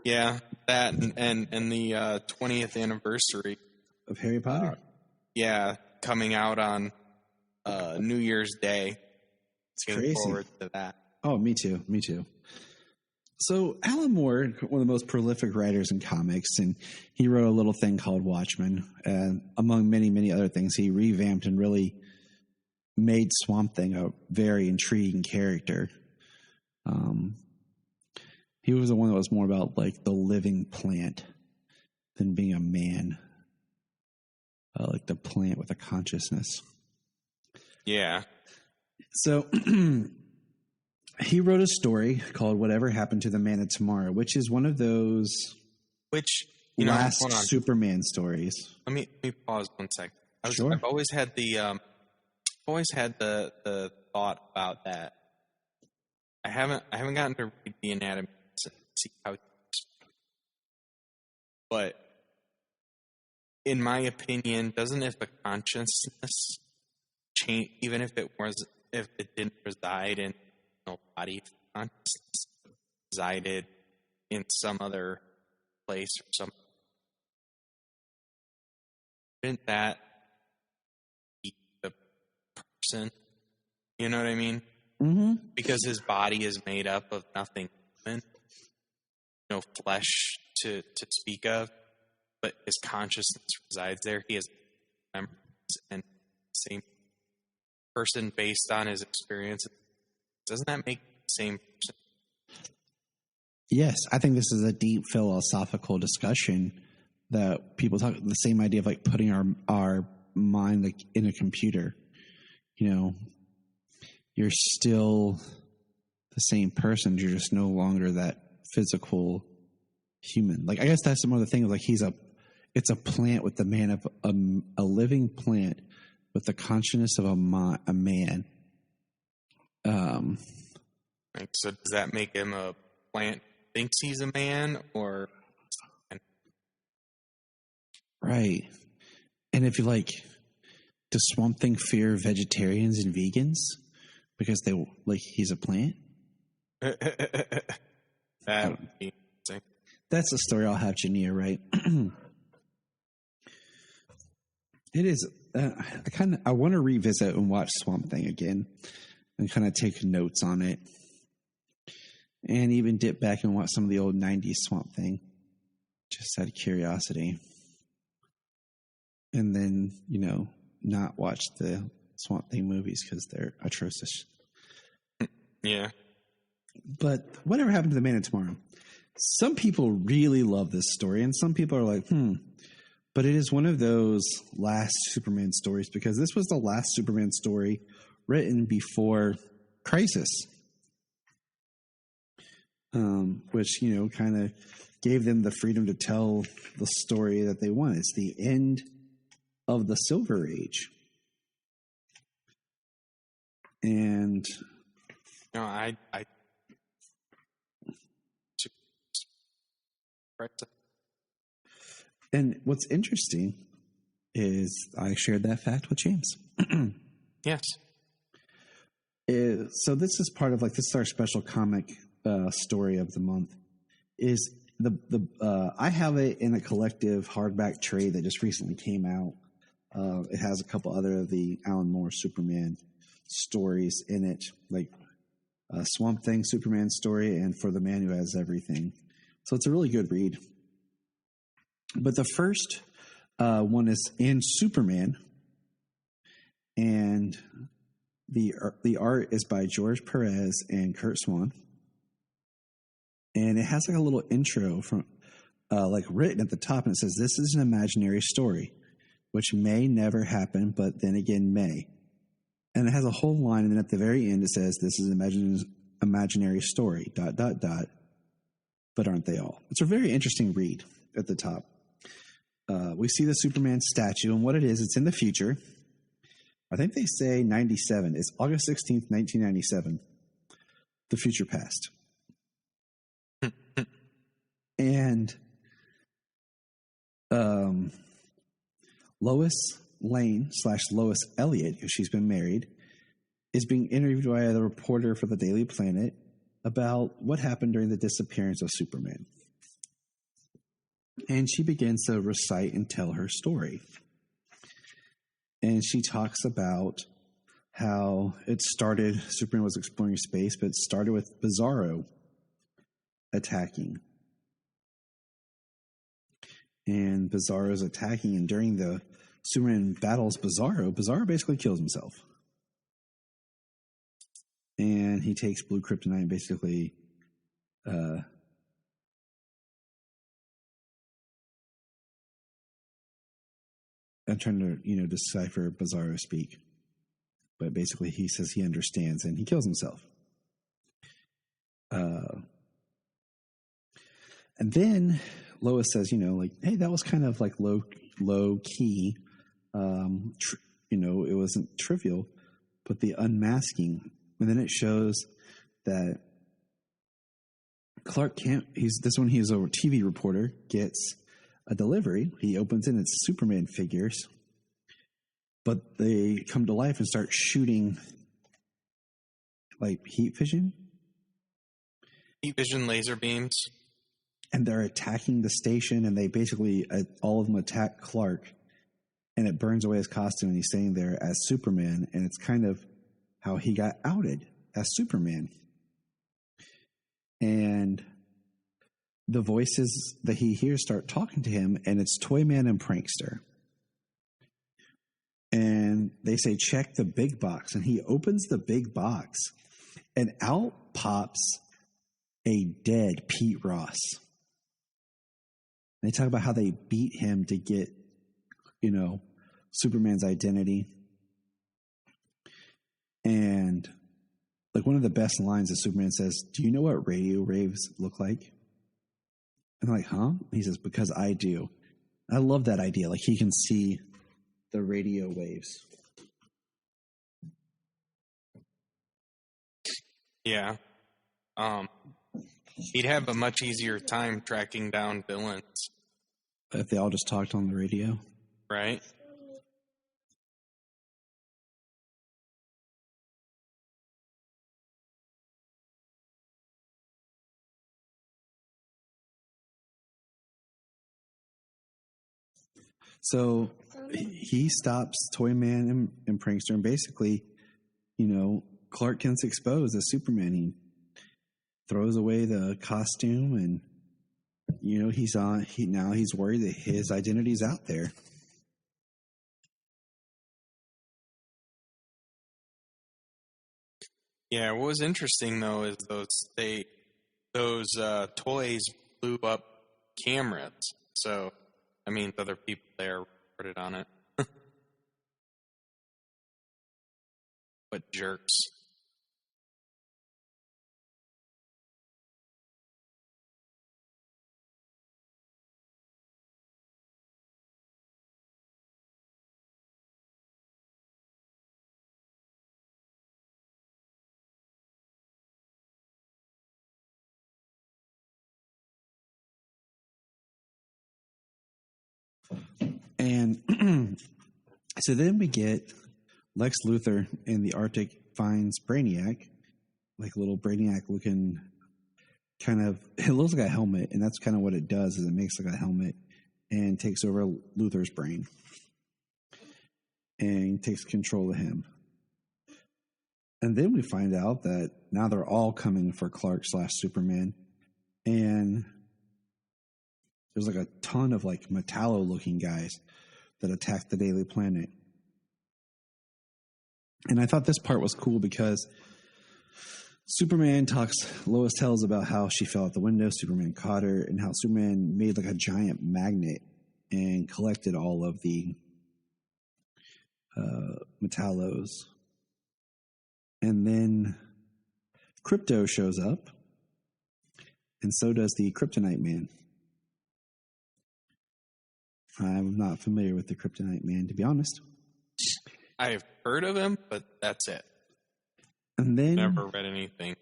Yeah, that and the 20th anniversary of Harry Potter. Yeah, coming out on New Year's Day. It's Looking crazy. forward to that. Oh, me too. So Alan Moore, one of the most prolific writers in comics, and he wrote a little thing called Watchmen. And among many, many other things, he revamped and really made Swamp Thing a very intriguing character. He was the one that was more about like the living plant than being a man, like the plant with a consciousness. Yeah. So he wrote a story called Whatever Happened to the Man of Tomorrow, which is one of those last hold on. Superman stories. Let me pause 1 second. Sure. I've always had the always had the thought about that. I haven't gotten to read the anatomy to see how, but in my opinion, doesn't if a consciousness change, even if it didn't reside in the body, if consciousness resided in some other place or some, wouldn't that be the person? You know what I mean? Mm-hmm. Because his body is made up of nothing human, no flesh to speak of, but his consciousness resides there. He has memories and same person based on his experiences. Doesn't that make the same person? Yes, I think this is a deep philosophical discussion that people talk. The same idea of like putting our mind like in a computer. You know, you're still the same person. You're just no longer that physical human. Like I guess that's some other thing. Like it's a plant with the man of a living plant with the consciousness of a man. So does that make him a plant? Thinks he's a man, or right? And if you like, does Swamp Thing fear vegetarians and vegans because they like he's a plant? That would be interesting. That's the story I'll have Jania write. It is. I want to revisit and watch Swamp Thing again, and kind of take notes on it, and even dip back and watch some of the old '90s Swamp Thing, just out of curiosity. And then not watch the Swamp Thing movies because they're atrocious. Yeah. But whatever happened to the Man of Tomorrow? Some people really love this story, and some people are like, But it is one of those last Superman stories because this was the last Superman story written before Crisis, which, kind of gave them the freedom to tell the story that they want. It's the end of the Silver Age. And I and what's interesting is I shared that fact with James. Yes. So this is part of this is our special comic story of the month. Is the I have it in a collective hardback trade that just recently came out. It has a couple other of the Alan Moore Superman stories in it, like Swamp Thing Superman story and For the Man Who Has Everything. So it's a really good read. But the first one is in Superman, and the art is by George Perez and Kurt Swan, and it has a little intro from written at the top, and it says, "This is an imaginary story, which may never happen, but then again may." And it has a whole line, and then at the very end it says, "This is an imaginary story, ... but aren't they all?" It's a very interesting read at the top. We see the Superman statue, and what it is, it's in the future. I think they say 97. It's August 16th, 1997. The future past. And Lois Lane / Lois Elliott, because she's been married, is being interviewed by the reporter for the Daily Planet about what happened during the disappearance of Superman. And she begins to recite and tell her story. And she talks about how it started, Superman was exploring space, but it started with Bizarro attacking. And Bizarro's attacking, and during the Superman battles Bizarro basically kills himself. And he takes blue kryptonite and basically I'm trying to, decipher Bizarro speak. But basically he says he understands and he kills himself. And then Lois says, hey, that was kind of low key. It wasn't trivial. but the unmasking. And then it shows that Clark Kent, he's a TV reporter, gets a delivery. He opens it, and it's Superman figures. But they come to life and start shooting like heat vision. Heat vision laser beams. And they're attacking the station, and they basically, all of them attack Clark. And it burns away his costume, and he's staying there as Superman. And it's kind of how he got outed as Superman. And the voices that he hears start talking to him, and it's Toyman and Prankster. And they say, check the big box. And he opens the big box, and out pops a dead Pete Ross. And they talk about how they beat him to get, Superman's identity. And like one of the best lines that Superman says, do you know what radio waves look like? And they're like, huh? And he says, because I do. I love that idea. Like he can see the radio waves. Yeah. He'd have a much easier time tracking down villains. If they all just talked on the radio. Right. So he stops Toyman and Prankster, and basically, Clark Kent's exposed as Superman. He throws away the costume, and he's worried that his identity's out there. Yeah, what was interesting though is those toys blew up cameras. So I mean, other people there reported on it. What jerks. And so then we get Lex Luthor in the Arctic finds Brainiac, like a little Brainiac looking kind of, it looks like a helmet, and that's kind of what it does, is it makes like a helmet and takes over Luthor's brain and takes control of him. And then we find out that now they're all coming for Clark/Superman, and there's like a ton of like Metallo-looking guys that attack the Daily Planet. And I thought this part was cool because Superman Lois tells about how she fell out the window, Superman caught her, and how Superman made like a giant magnet and collected all of the Metallos. And then Krypto shows up, and so does the Kryptonite Man. I'm not familiar with the Kryptonite Man, to be honest. I've heard of him, but that's it. And then never read anything.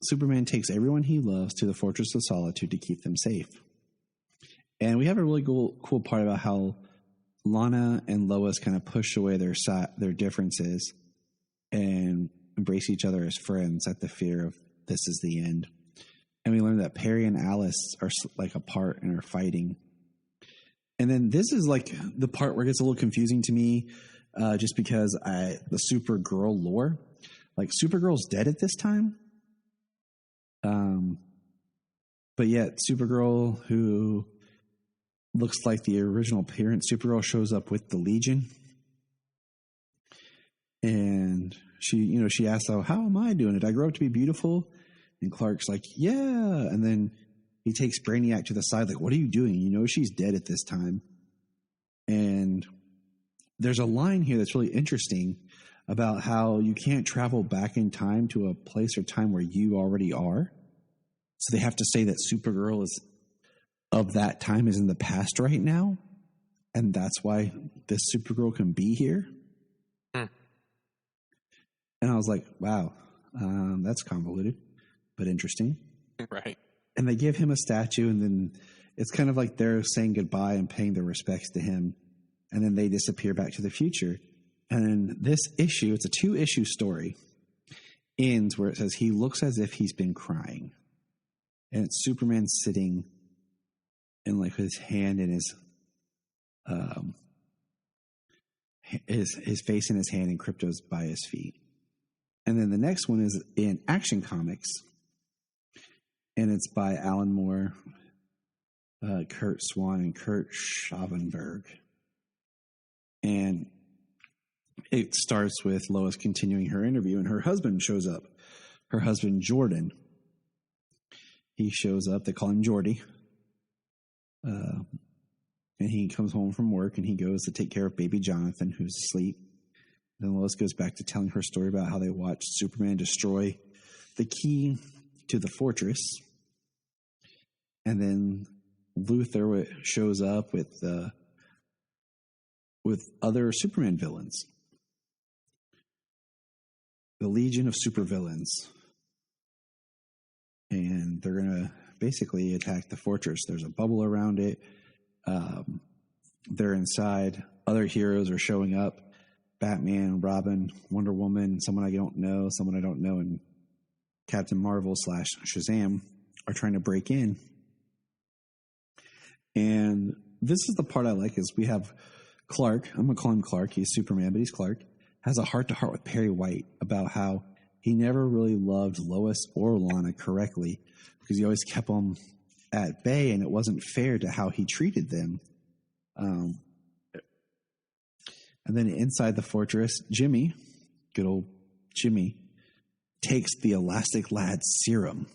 Superman takes everyone he loves to the Fortress of Solitude to keep them safe. And we have a really cool part about how Lana and Lois kind of push away their differences and embrace each other as friends at the fear of this is the end. And we learn that Perry and Alice are like apart and are fighting. And then this is like the part where it gets a little confusing to me, just because the Supergirl lore, like Supergirl's dead at this time. But yet Supergirl, who looks like the original parent Supergirl, shows up with the Legion. And she asks, "Oh, how am I doing? Did I grow up to be beautiful?" And Clark's like, "Yeah." And then he takes Brainiac to the side, like, "What are you doing? She's dead at this time." And there's a line here that's really interesting about how you can't travel back in time to a place or time where you already are. So they have to say that Supergirl is of that time is in the past right now. And that's why this Supergirl can be here. And I was like, wow, that's convoluted, but interesting. Right. And they give him a statue, and then it's kind of like they're saying goodbye and paying their respects to him. And then they disappear back to the future. And then this issue, it's a 2-issue story, ends where it says he looks as if he's been crying. And it's Superman sitting and like his hand in his face in his hand, and Krypto's by his feet. And then the next one is in Action Comics, and it's by Alan Moore, Kurt Swan, and Kurt Schavenberg. And it starts with Lois continuing her interview, and her husband shows up. Her husband, Jordan. He shows up. They call him Jordy. And he comes home from work, and he goes to take care of baby Jonathan, who's asleep. Then Lois goes back to telling her story about how they watched Superman destroy the key to the fortress. And then Luthor shows up with other Superman villains. The Legion of Supervillains. And they're going to basically attack the fortress. There's a bubble around it. They're inside. Other heroes are showing up. Batman, Robin, Wonder Woman, someone I don't know, and Captain Marvel / Shazam are trying to break in. And this is the part I like, is we have Clark. I'm going to call him Clark. He's Superman, but he's Clark. Has a heart-to-heart with Perry White about how he never really loved Lois or Lana correctly because he always kept them at bay, and it wasn't fair to how he treated them. And then inside the fortress, Jimmy, good old Jimmy, takes the Elastic Lad serum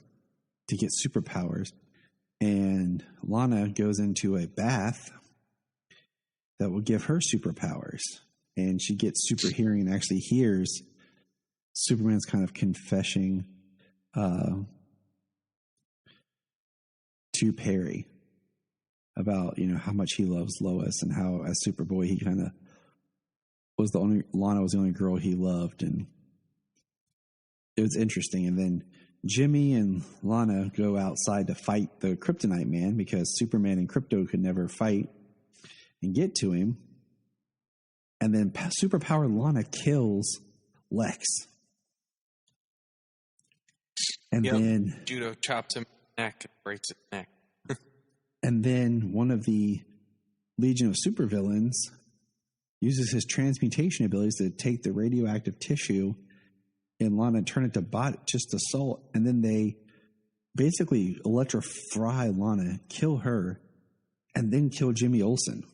to get superpowers. And Lana goes into a bath that will give her superpowers. And she gets super hearing and actually hears Superman's kind of confessing to Perry about, how much he loves Lois, and how as Superboy he kind of Lana was the only girl he loved. And it was interesting. And then Jimmy and Lana go outside to fight the Kryptonite Man because Superman and Krypto could never fight and get to him. And then superpowered Lana kills Lex. And then Judo chops him in the neck and breaks his neck. And then one of the Legion of Supervillains uses his transmutation abilities to take the radioactive tissue in Lana and turn it to just to salt. And then they basically electrify Lana, kill her, and then kill Jimmy Olsen.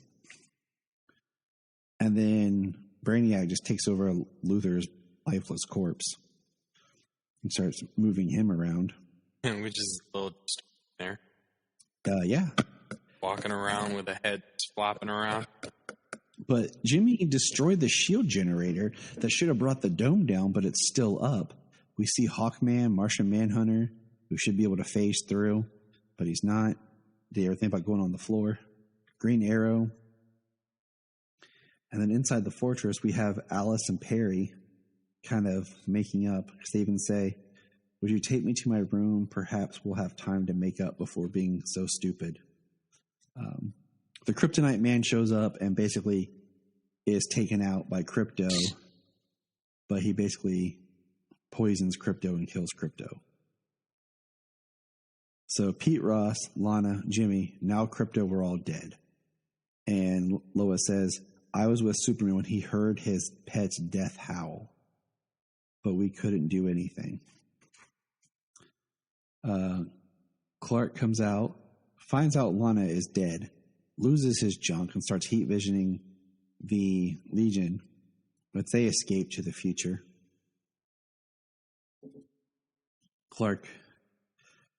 And then Brainiac just takes over Luthor's lifeless corpse and starts moving him around. Which is a little there. Yeah. Walking around with a head flopping around. But Jimmy destroyed the shield generator that should have brought the dome down, but it's still up. We see Hawkman, Martian Manhunter, who should be able to phase through, but he's not. Did you ever think about going on the floor? Green Arrow. And then inside the fortress, we have Alice and Perry kind of making up. They even say, "Would you take me to my room? Perhaps we'll have time to make up before being so stupid." The Kryptonite Man shows up and basically is taken out by Krypto, but he basically poisons Krypto and kills Krypto. So Pete Ross, Lana, Jimmy, now Krypto were all dead. And Lois says, "I was with Superman when he heard his pet's death howl, but we couldn't do anything." Clark comes out, finds out Lana is dead, loses his junk, and starts heat visioning the Legion, but they escape to the future. Clark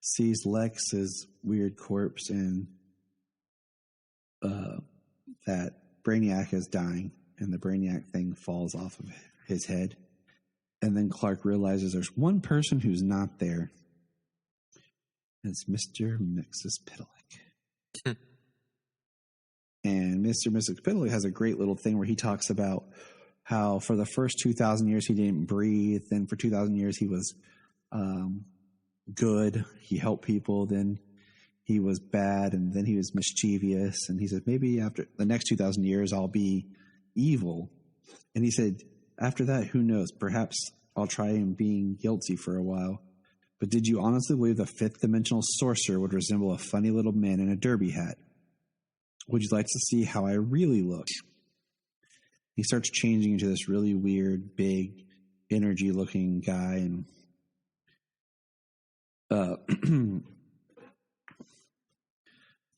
sees Lex's weird corpse and that Brainiac is dying, and the Brainiac thing falls off of his head. And then Clark realizes there's one person who's not there. It's Mr. Mxyzptlk. And Mr. Mxyzptlk has a great little thing where he talks about how for the first 2,000 years he didn't breathe. Then for 2,000 years he was good. He helped people. Then he was bad, and then he was mischievous. And he said, maybe after the next 2,000 years I'll be evil. And he said, after that, who knows? Perhaps I'll try and being guilty for a while. But did you honestly believe the fifth dimensional sorcerer would resemble a funny little man in a derby hat? Would you like to see how I really look? He starts changing into this really weird, big, energy-looking guy. And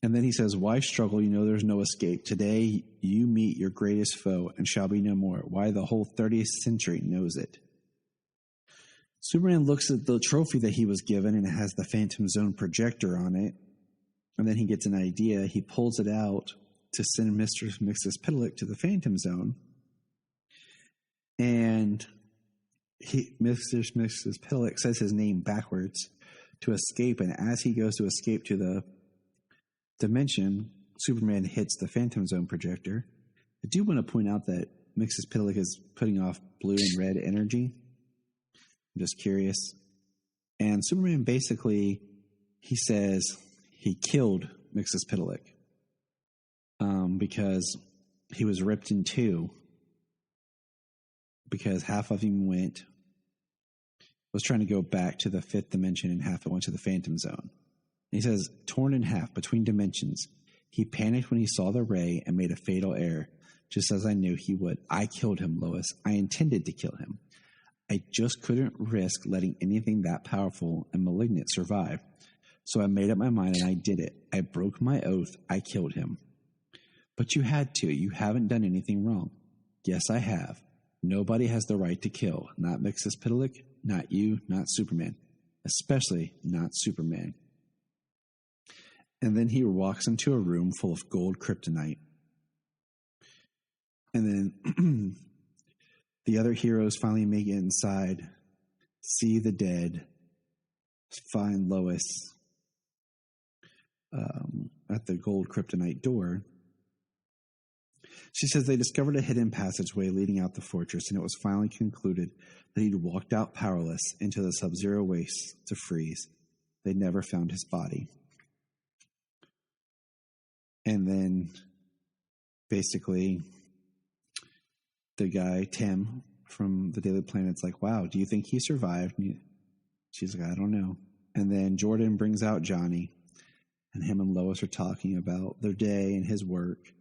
and then he says, why struggle? You know there's no escape. Today you meet your greatest foe and shall be no more. Why the whole 30th century knows it. Superman looks at the trophy that he was given, and it has the Phantom Zone projector on it. And then he gets an idea. He pulls it out to send Mr. Mxyzptlk to the Phantom Zone. And Mr. Mxyzptlk says his name backwards to escape. And as he goes to escape to the dimension, Superman hits the Phantom Zone projector. I do want to point out that Mxyzptlk is putting off blue and red energy. I'm just curious. And Superman basically, he says he killed Mxyzptlk because he was ripped in two, because half of him was trying to go back to the fifth dimension and half it went to the Phantom Zone. And he says, torn in half between dimensions, he panicked when he saw the ray and made a fatal error, just as I knew he would. I killed him, Lois. I intended to kill him. I just couldn't risk letting anything that powerful and malignant survive. So I made up my mind and I did it. I broke my oath. I killed him. But you had to. You haven't done anything wrong. Yes, I have. Nobody has the right to kill. Not Mxyzptlk, not you, not Superman. Especially not Superman. And then he walks into a room full of gold kryptonite. And then the other heroes finally make it inside, see the dead, find Lois at the gold kryptonite door. She says they discovered a hidden passageway leading out the fortress, and it was finally concluded that he'd walked out powerless into the sub-zero wastes to freeze. They never found his body. And then, basically, the guy, Tim, from the Daily Planet's like, wow, do you think he survived? And she's like, I don't know. And then Jordan brings out Johnny, and him and Lois are talking about their day and his work.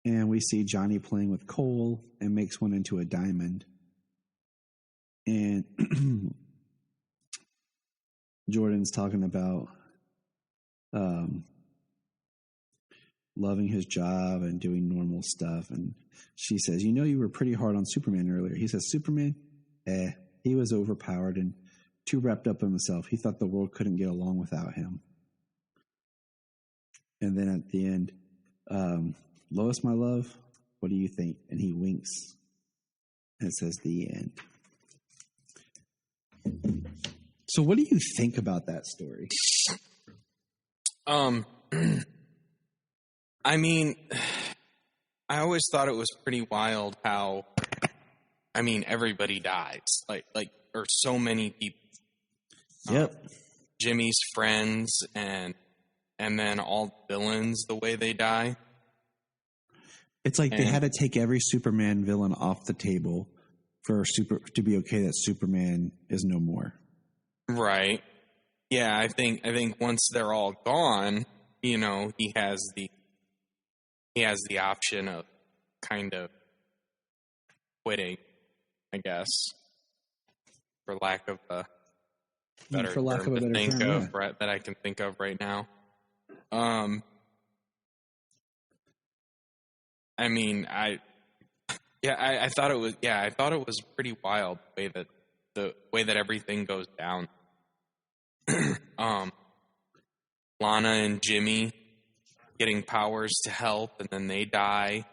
And we see Johnny playing with coal and makes one into a diamond. And Jordan's talking about loving his job and doing normal stuff. And she says, you know, you were pretty hard on Superman earlier. He says, Superman? He was overpowered and too wrapped up in himself. He thought the world couldn't get along without him. And then at the end, Lois, my love, what do you think? And he winks. And it says the end. So what do you think about that story? I mean, I always thought it was pretty wild how, I mean, everybody dies. Like, or so many people. Yep. Jimmy's friends and then all villains, the way they die. It's like they had to take every Superman villain off the table to be okay that Superman is no more. Right. Yeah, I think once they're all gone, you know, he has the option of kind of quitting, I guess, for lack of a better term that I can think of right now. I mean, I thought it was pretty wild the way that everything goes down. Lana and Jimmy getting powers to help, and then they die.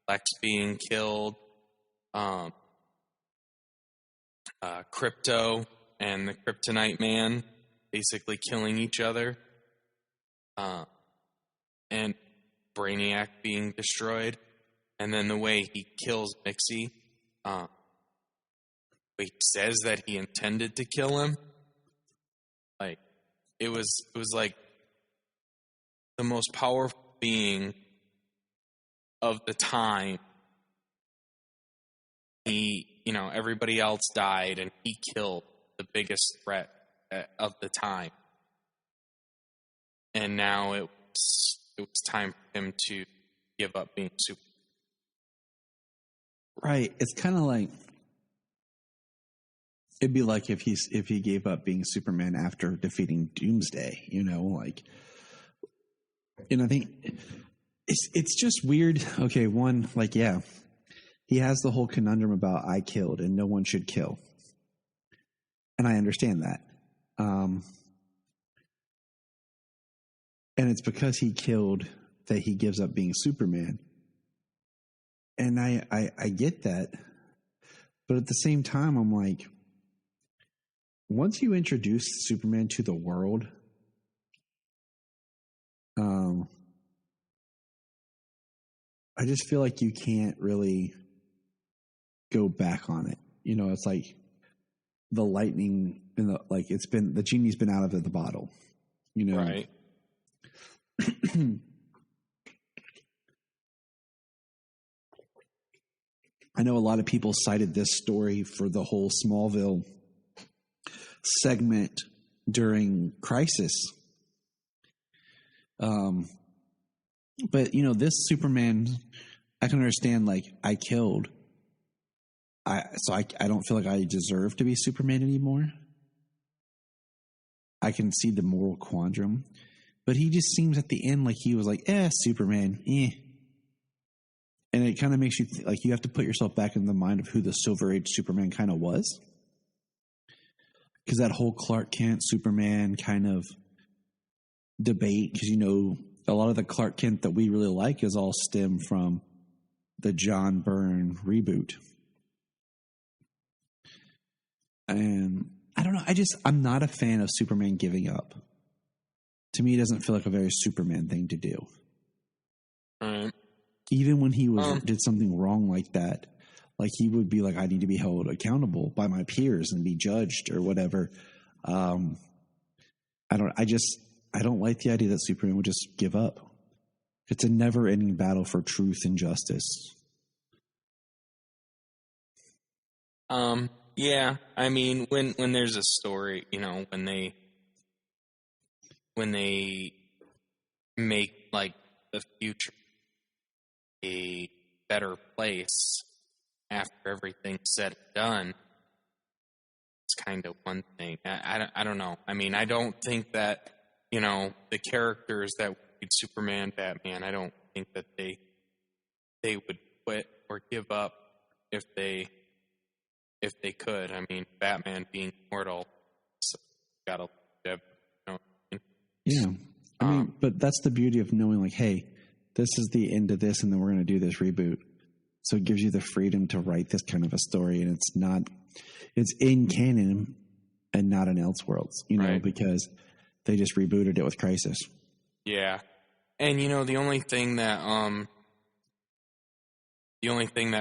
Lex being killed. Krypto and the Kryptonite Man basically killing each other. And Brainiac being destroyed. And then the way he kills Mixie, he says that he intended to kill him. Like, it was like the most powerful being of the time. Everybody else died, and he killed the biggest threat of the time. And now it was time for him to give up being Superman. Right. It's kind of like, it'd be like if he gave up being Superman after defeating Doomsday, I think it's just weird. Okay. One, he has the whole conundrum about I killed and no one should kill. And I understand that. And it's because he killed that he gives up being Superman. And I get that. But at the same time, I'm like, once you introduce Superman to the world, I just feel like you can't really go back on it. It's like the lightning in the genie's been out of the bottle, Right. I know a lot of people cited this story for the whole Smallville segment during Crisis. But this Superman, I can understand, I killed. So I don't feel like I deserve to be Superman anymore. I can see the moral quandrum. But he just seems at the end like he was like, Superman, And it kind of makes you you have to put yourself back in the mind of who the Silver Age Superman kind of was. Because that whole Clark Kent Superman kind of debate, because a lot of the Clark Kent that we really like is all stem from the John Byrne reboot. And I don't know. I'm not a fan of Superman giving up. To me, it doesn't feel like a very Superman thing to do. Even when he did something wrong like that, he would be like, I need to be held accountable by my peers and be judged or whatever. I don't like the idea that Superman would just give up. It's a never ending battle for truth and justice. Yeah. I mean, when there's a story, when they make the future a better place after everything's said and done, it's kind of one thing. I don't know. I mean, I don't think that, the characters that would Superman, Batman, I don't think that they would quit or give up if they could. I mean, Batman being mortal, so gotta live, Yeah. I mean, but that's the beauty of knowing hey, this is the end of this, and then we're going to do this reboot. So it gives you the freedom to write this kind of a story, and it's in canon and not in Elseworlds, right. Because they just rebooted it with Crisis. Yeah. And, the only thing that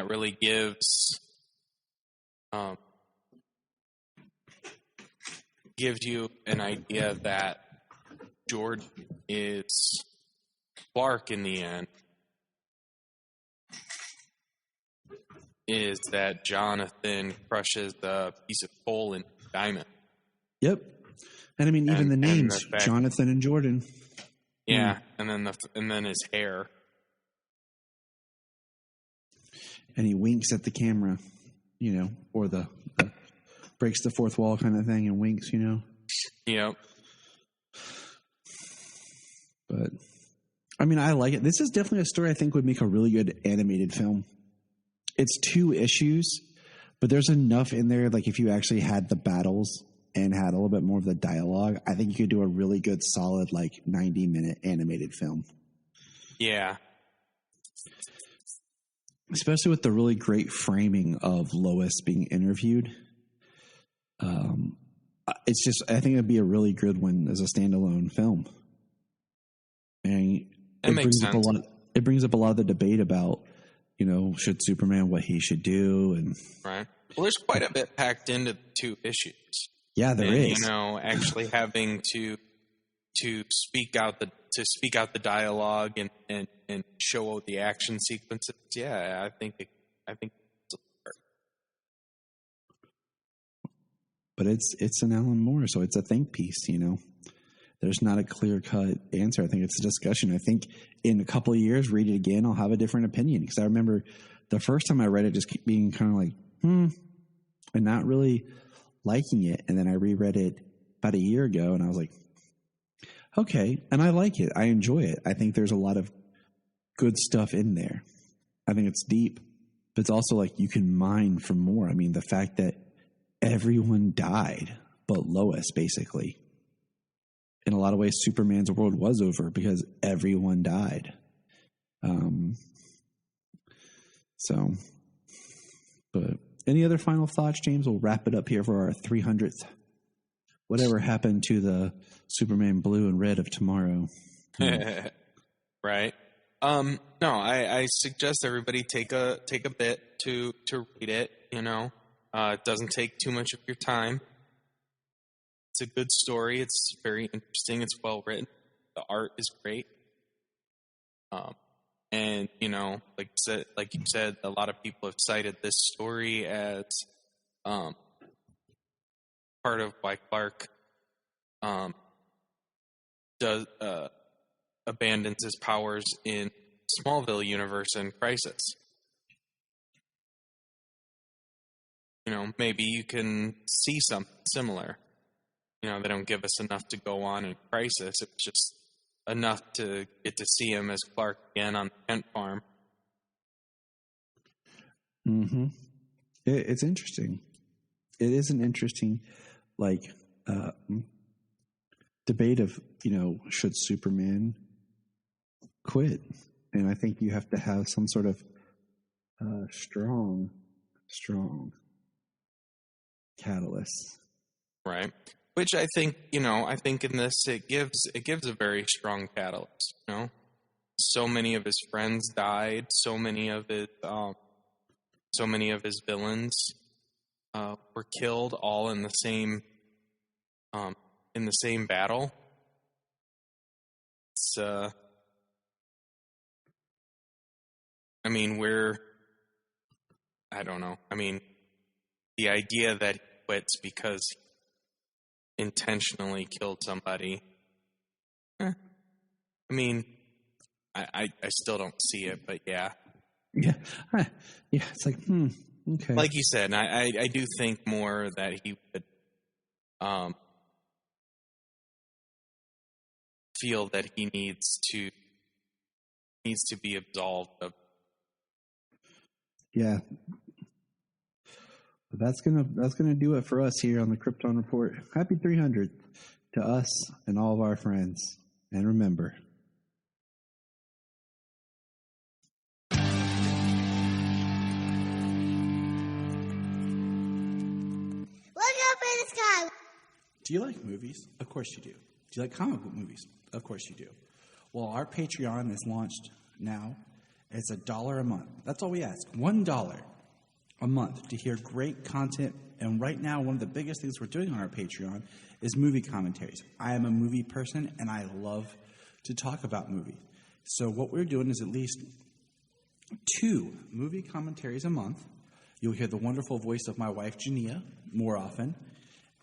really gives you an idea that Jordan is Clark in the end is that Jonathan crushes the piece of coal in diamond. Yep. And I mean, even the names, Jonathan and Jordan. Yeah. And then his hair. And he winks at the camera, or the breaks the fourth wall kind of thing and winks, Yep. But I mean, I like it. This is definitely a story I think would make a really good animated film. It's 2 issues, but there's enough in there. If you actually had the battles and had a little bit more of the dialogue, I think you could do a really good, solid, 90-minute animated film. Yeah. Especially with the really great framing of Lois being interviewed. It's just, I think it'd be a really good one as a standalone film. And it makes sense. It brings up a lot of the debate about, should Superman what he should do, and right. Well, there's quite a bit packed into the two issues. Yeah, there is. Actually having to speak out the dialogue and show the action sequences. Yeah, I think it's but it's an Alan Moore, so it's a think piece. There's not a clear-cut answer. I think it's a discussion. I think in a couple of years, read it again, I'll have a different opinion. Because I remember the first time I read it, just being kind of like, and not really liking it. And then I reread it about a year ago, and I was like, okay, and I like it. I enjoy it. I think there's a lot of good stuff in there. I think it's deep, but it's also like you can mine for more. I mean, the fact that everyone died but Lois, basically. In a lot of ways, Superman's world was over because everyone died. But any other final thoughts, James? We'll wrap it up here for our 300th. Whatever happened to the Superman blue and red of tomorrow? Right. No, I suggest everybody take a bit to read it. It doesn't take too much of your time. It's a good story. It's very interesting. It's well written. The art is great. And like you said, a lot of people have cited this story as part of why Clark abandons his powers in Smallville universe in Crisis. Maybe you can see something similar. They don't give us enough to go on in Crisis. It's just enough to get to see him as Clark again on the Kent farm. Mm-hmm. It's interesting. It is an interesting, debate of, should Superman quit? And I think you have to have some sort of strong catalyst. Right. Which I think, I think in this it gives a very strong catalyst. So many of his friends died. So many of his villains were killed, all in the same battle. It's I don't know. The idea that he quits because intentionally killed somebody. I still don't see it, but yeah. Yeah. Yeah, it's like, okay. Like you said, I do think more that he would feel that he needs to be absolved of. Yeah. That's gonna do it for us here on the Krypton Report. Happy 300 to us and all of our friends. And remember, Look up in the sky. do you like movies? Of course you do. Do you like comic book movies? Of course you do. Well, our Patreon is launched now. It's $1 a month. That's all we ask. $1 a month to hear great content. And right now, one of the biggest things we're doing on our Patreon is movie commentaries. I am a movie person, and I love to talk about movies. So what we're doing is at least 2 movie commentaries a month. You'll hear the wonderful voice of my wife, Jania, more often,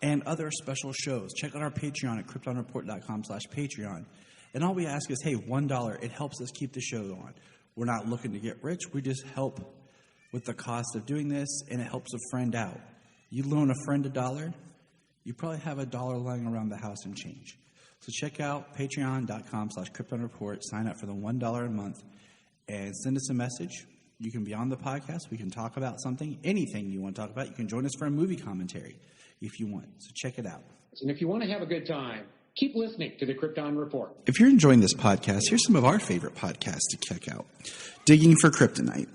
and other special shows. Check out our Patreon at KryptonReport.com/Patreon. And all we ask is, hey, $1. It helps us keep the show on. We're not looking to get rich. We just help with the cost of doing this, and it helps a friend out. You loan a friend $1, you probably have $1 lying around the house and change. So check out patreon.com/KryptonReport. Sign up for the $1 a month and send us a message. You can be on the podcast. We can talk about something, anything you want to talk about. You can join us for a movie commentary if you want. So check it out. And if you want to have a good time, keep listening to the Krypton Report. If you're enjoying this podcast, here's some of our favorite podcasts to check out. Digging for Kryptonite,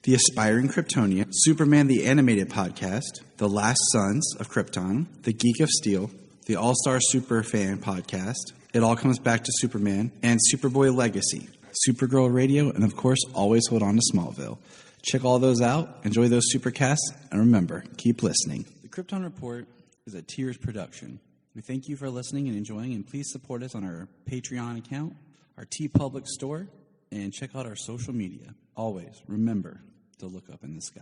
The Aspiring Kryptonian, Superman the Animated Podcast, The Last Sons of Krypton, The Geek of Steel, The All-Star Superfan Podcast, It All Comes Back to Superman, and Superboy Legacy. Supergirl Radio, and of course, always hold on to Smallville. Check all those out, enjoy those supercasts, and remember, keep listening. The Krypton Report is a Tears production. We thank you for listening and enjoying, and please support us on our Patreon account, our TeePublic store, and check out our social media. Always remember to look up in the sky.